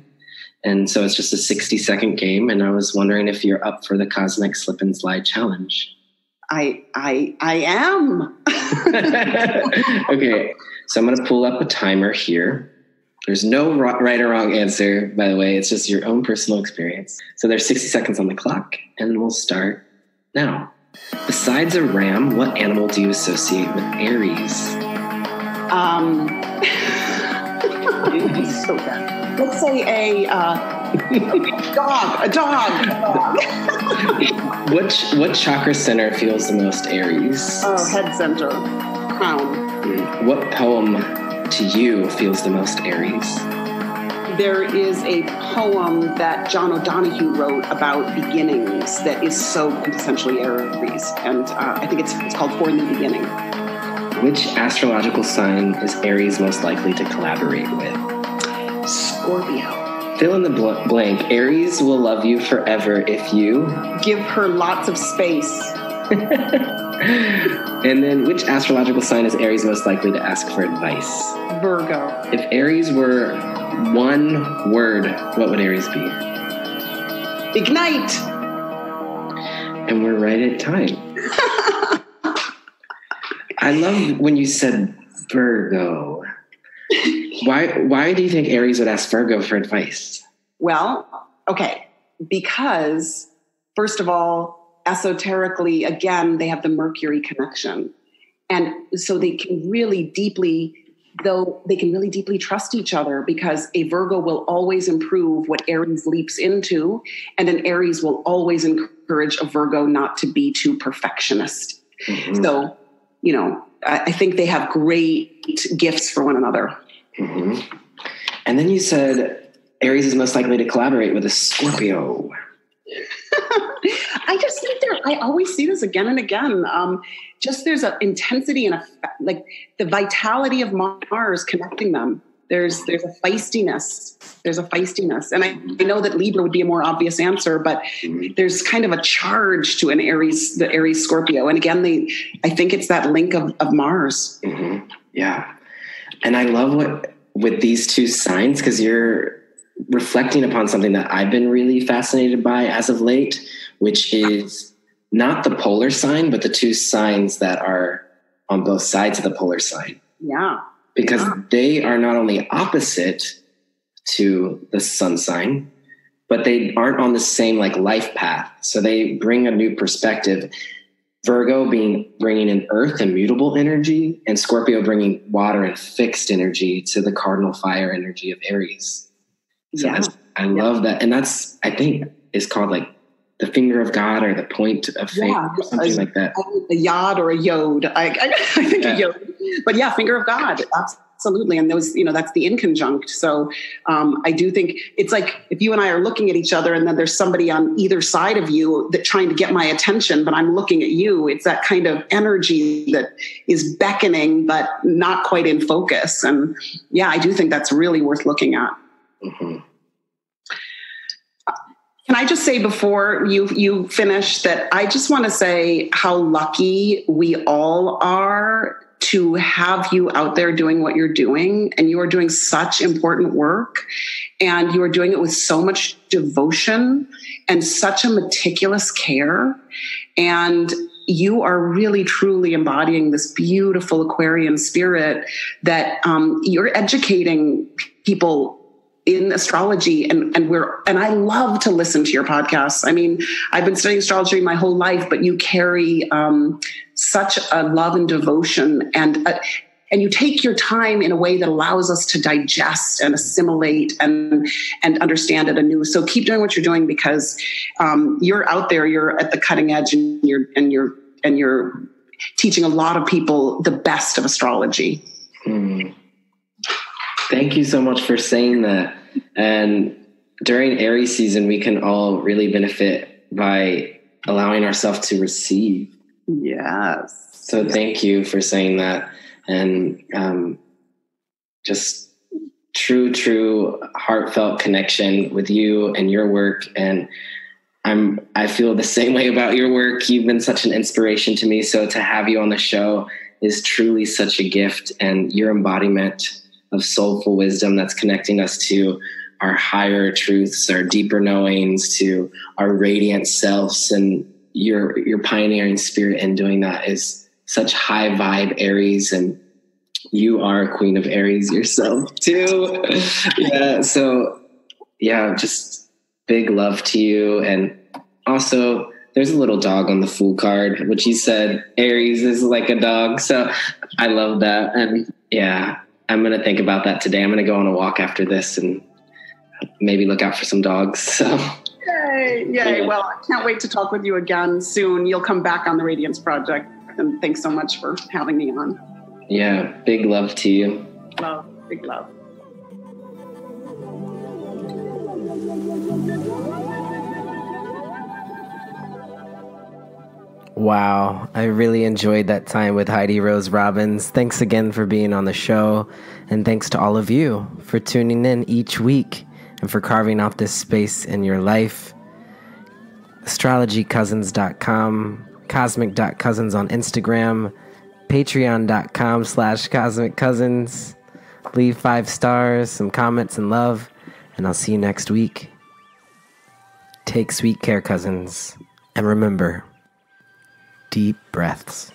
And so it's just a 60-second game. And I was wondering if you're up for the Cosmic Slip and Slide Challenge. I am. Okay. So I'm going to pull up a timer here. There's no right or wrong answer, by the way. It's just your own personal experience. So there's 60 seconds on the clock, and we'll start now. Besides a ram, what animal do you associate with Aries? So bad. Let's say a dog. What chakra center feels the most Aries? Oh, head center, crown. What poem to you feels the most Aries? There is a poem that John O'Donohue wrote about beginnings that is so quintessentially Aries, and I think it's called For the Beginning. Which astrological sign is Aries most likely to collaborate with? Scorpio. fill in the blank. Aries will love you forever if you give her lots of space. And then, which astrological sign is Aries most likely to ask for advice? Virgo. If Aries were one word, what would Aries be? Ignite. And we're right at time. I love when you said Virgo. Why do you think Aries would ask Virgo for advice? Well, okay, because first of all, esoterically, again, they have the Mercury connection. And so they can really deeply trust each other, because a Virgo will always improve what Aries leaps into, and an Aries will always encourage a Virgo not to be too perfectionist. Mm-hmm. So, I think they have great gifts for one another. Mm-hmm. And then you said Aries is most likely to collaborate with a Scorpio. I just think I always see this again and again. Just there's an intensity and like the vitality of Mars connecting them. There's a feistiness. And I know that Libra would be a more obvious answer, but there's kind of a charge to the Aries Scorpio. And again, I think it's that link of Mars. Mm-hmm. Yeah. And I love with these two signs, because you're reflecting upon something that I've been really fascinated by as of late, which is not the polar sign, but the two signs that are on both sides of the polar sign. Yeah. Because they are not only opposite to the sun sign, but they aren't on the same life path. So they bring a new perspective. Virgo bringing in earth and mutable energy, and Scorpio bringing water and fixed energy to the cardinal fire energy of Aries. So I love that. And that's, I think, is called the finger of God or the point of fate or something like that. A yod or a yod. I think a yod. But finger of God. Absolutely. And those, that's the inconjunct. So I do think it's like if you and I are looking at each other and then there's somebody on either side of you that trying to get my attention, but I'm looking at you, it's that kind of energy that is beckoning, but not quite in focus. And I do think that's really worth looking at. Mm-hmm. Can I just say before you finish that I just want to say how lucky we all are to have you out there doing what you're doing, and you are doing such important work, and you are doing it with so much devotion and such a meticulous care, and you are really truly embodying this beautiful Aquarian spirit that you're educating people in astrology, and I love to listen to your podcasts. I mean, I've been studying astrology my whole life, but you carry such a love and devotion, and you take your time in a way that allows us to digest and assimilate and understand it anew. So keep doing what you're doing, because you're out there, you're at the cutting edge, and you're teaching a lot of people the best of astrology. Thank you so much for saying that. And during Aries season, we can all really benefit by allowing ourselves to receive. Yes. So thank you for saying that. And just true heartfelt connection with you and your work. And I feel the same way about your work. You've been such an inspiration to me. So to have you on the show is truly such a gift, and your embodiment of soulful wisdom that's connecting us to our higher truths, our deeper knowings, to our radiant selves, and your pioneering spirit in doing that is such high vibe Aries, and you are a Queen of Aries yourself too. Just big love to you. And also there's a little dog on the Fool card, which you said Aries is like a dog. So I love that. And I'm going to think about that today. I'm going to go on a walk after this and maybe look out for some dogs. So. Yay. Yeah. Well, I can't wait to talk with you again soon. You'll come back on the Radiance Project. And thanks so much for having me on. Yeah. Big love to you. Love. Big love. Wow. I really enjoyed that time with Heidi Rose Robbins. Thanks again for being on the show. And thanks to all of you for tuning in each week. and for carving out this space in your life. astrologycousins.com, cosmic.cousins on Instagram, patreon.com/cosmiccousins. Leave 5 stars, some comments and love, and I'll see you next week. Take sweet care, cousins. And remember, deep breaths.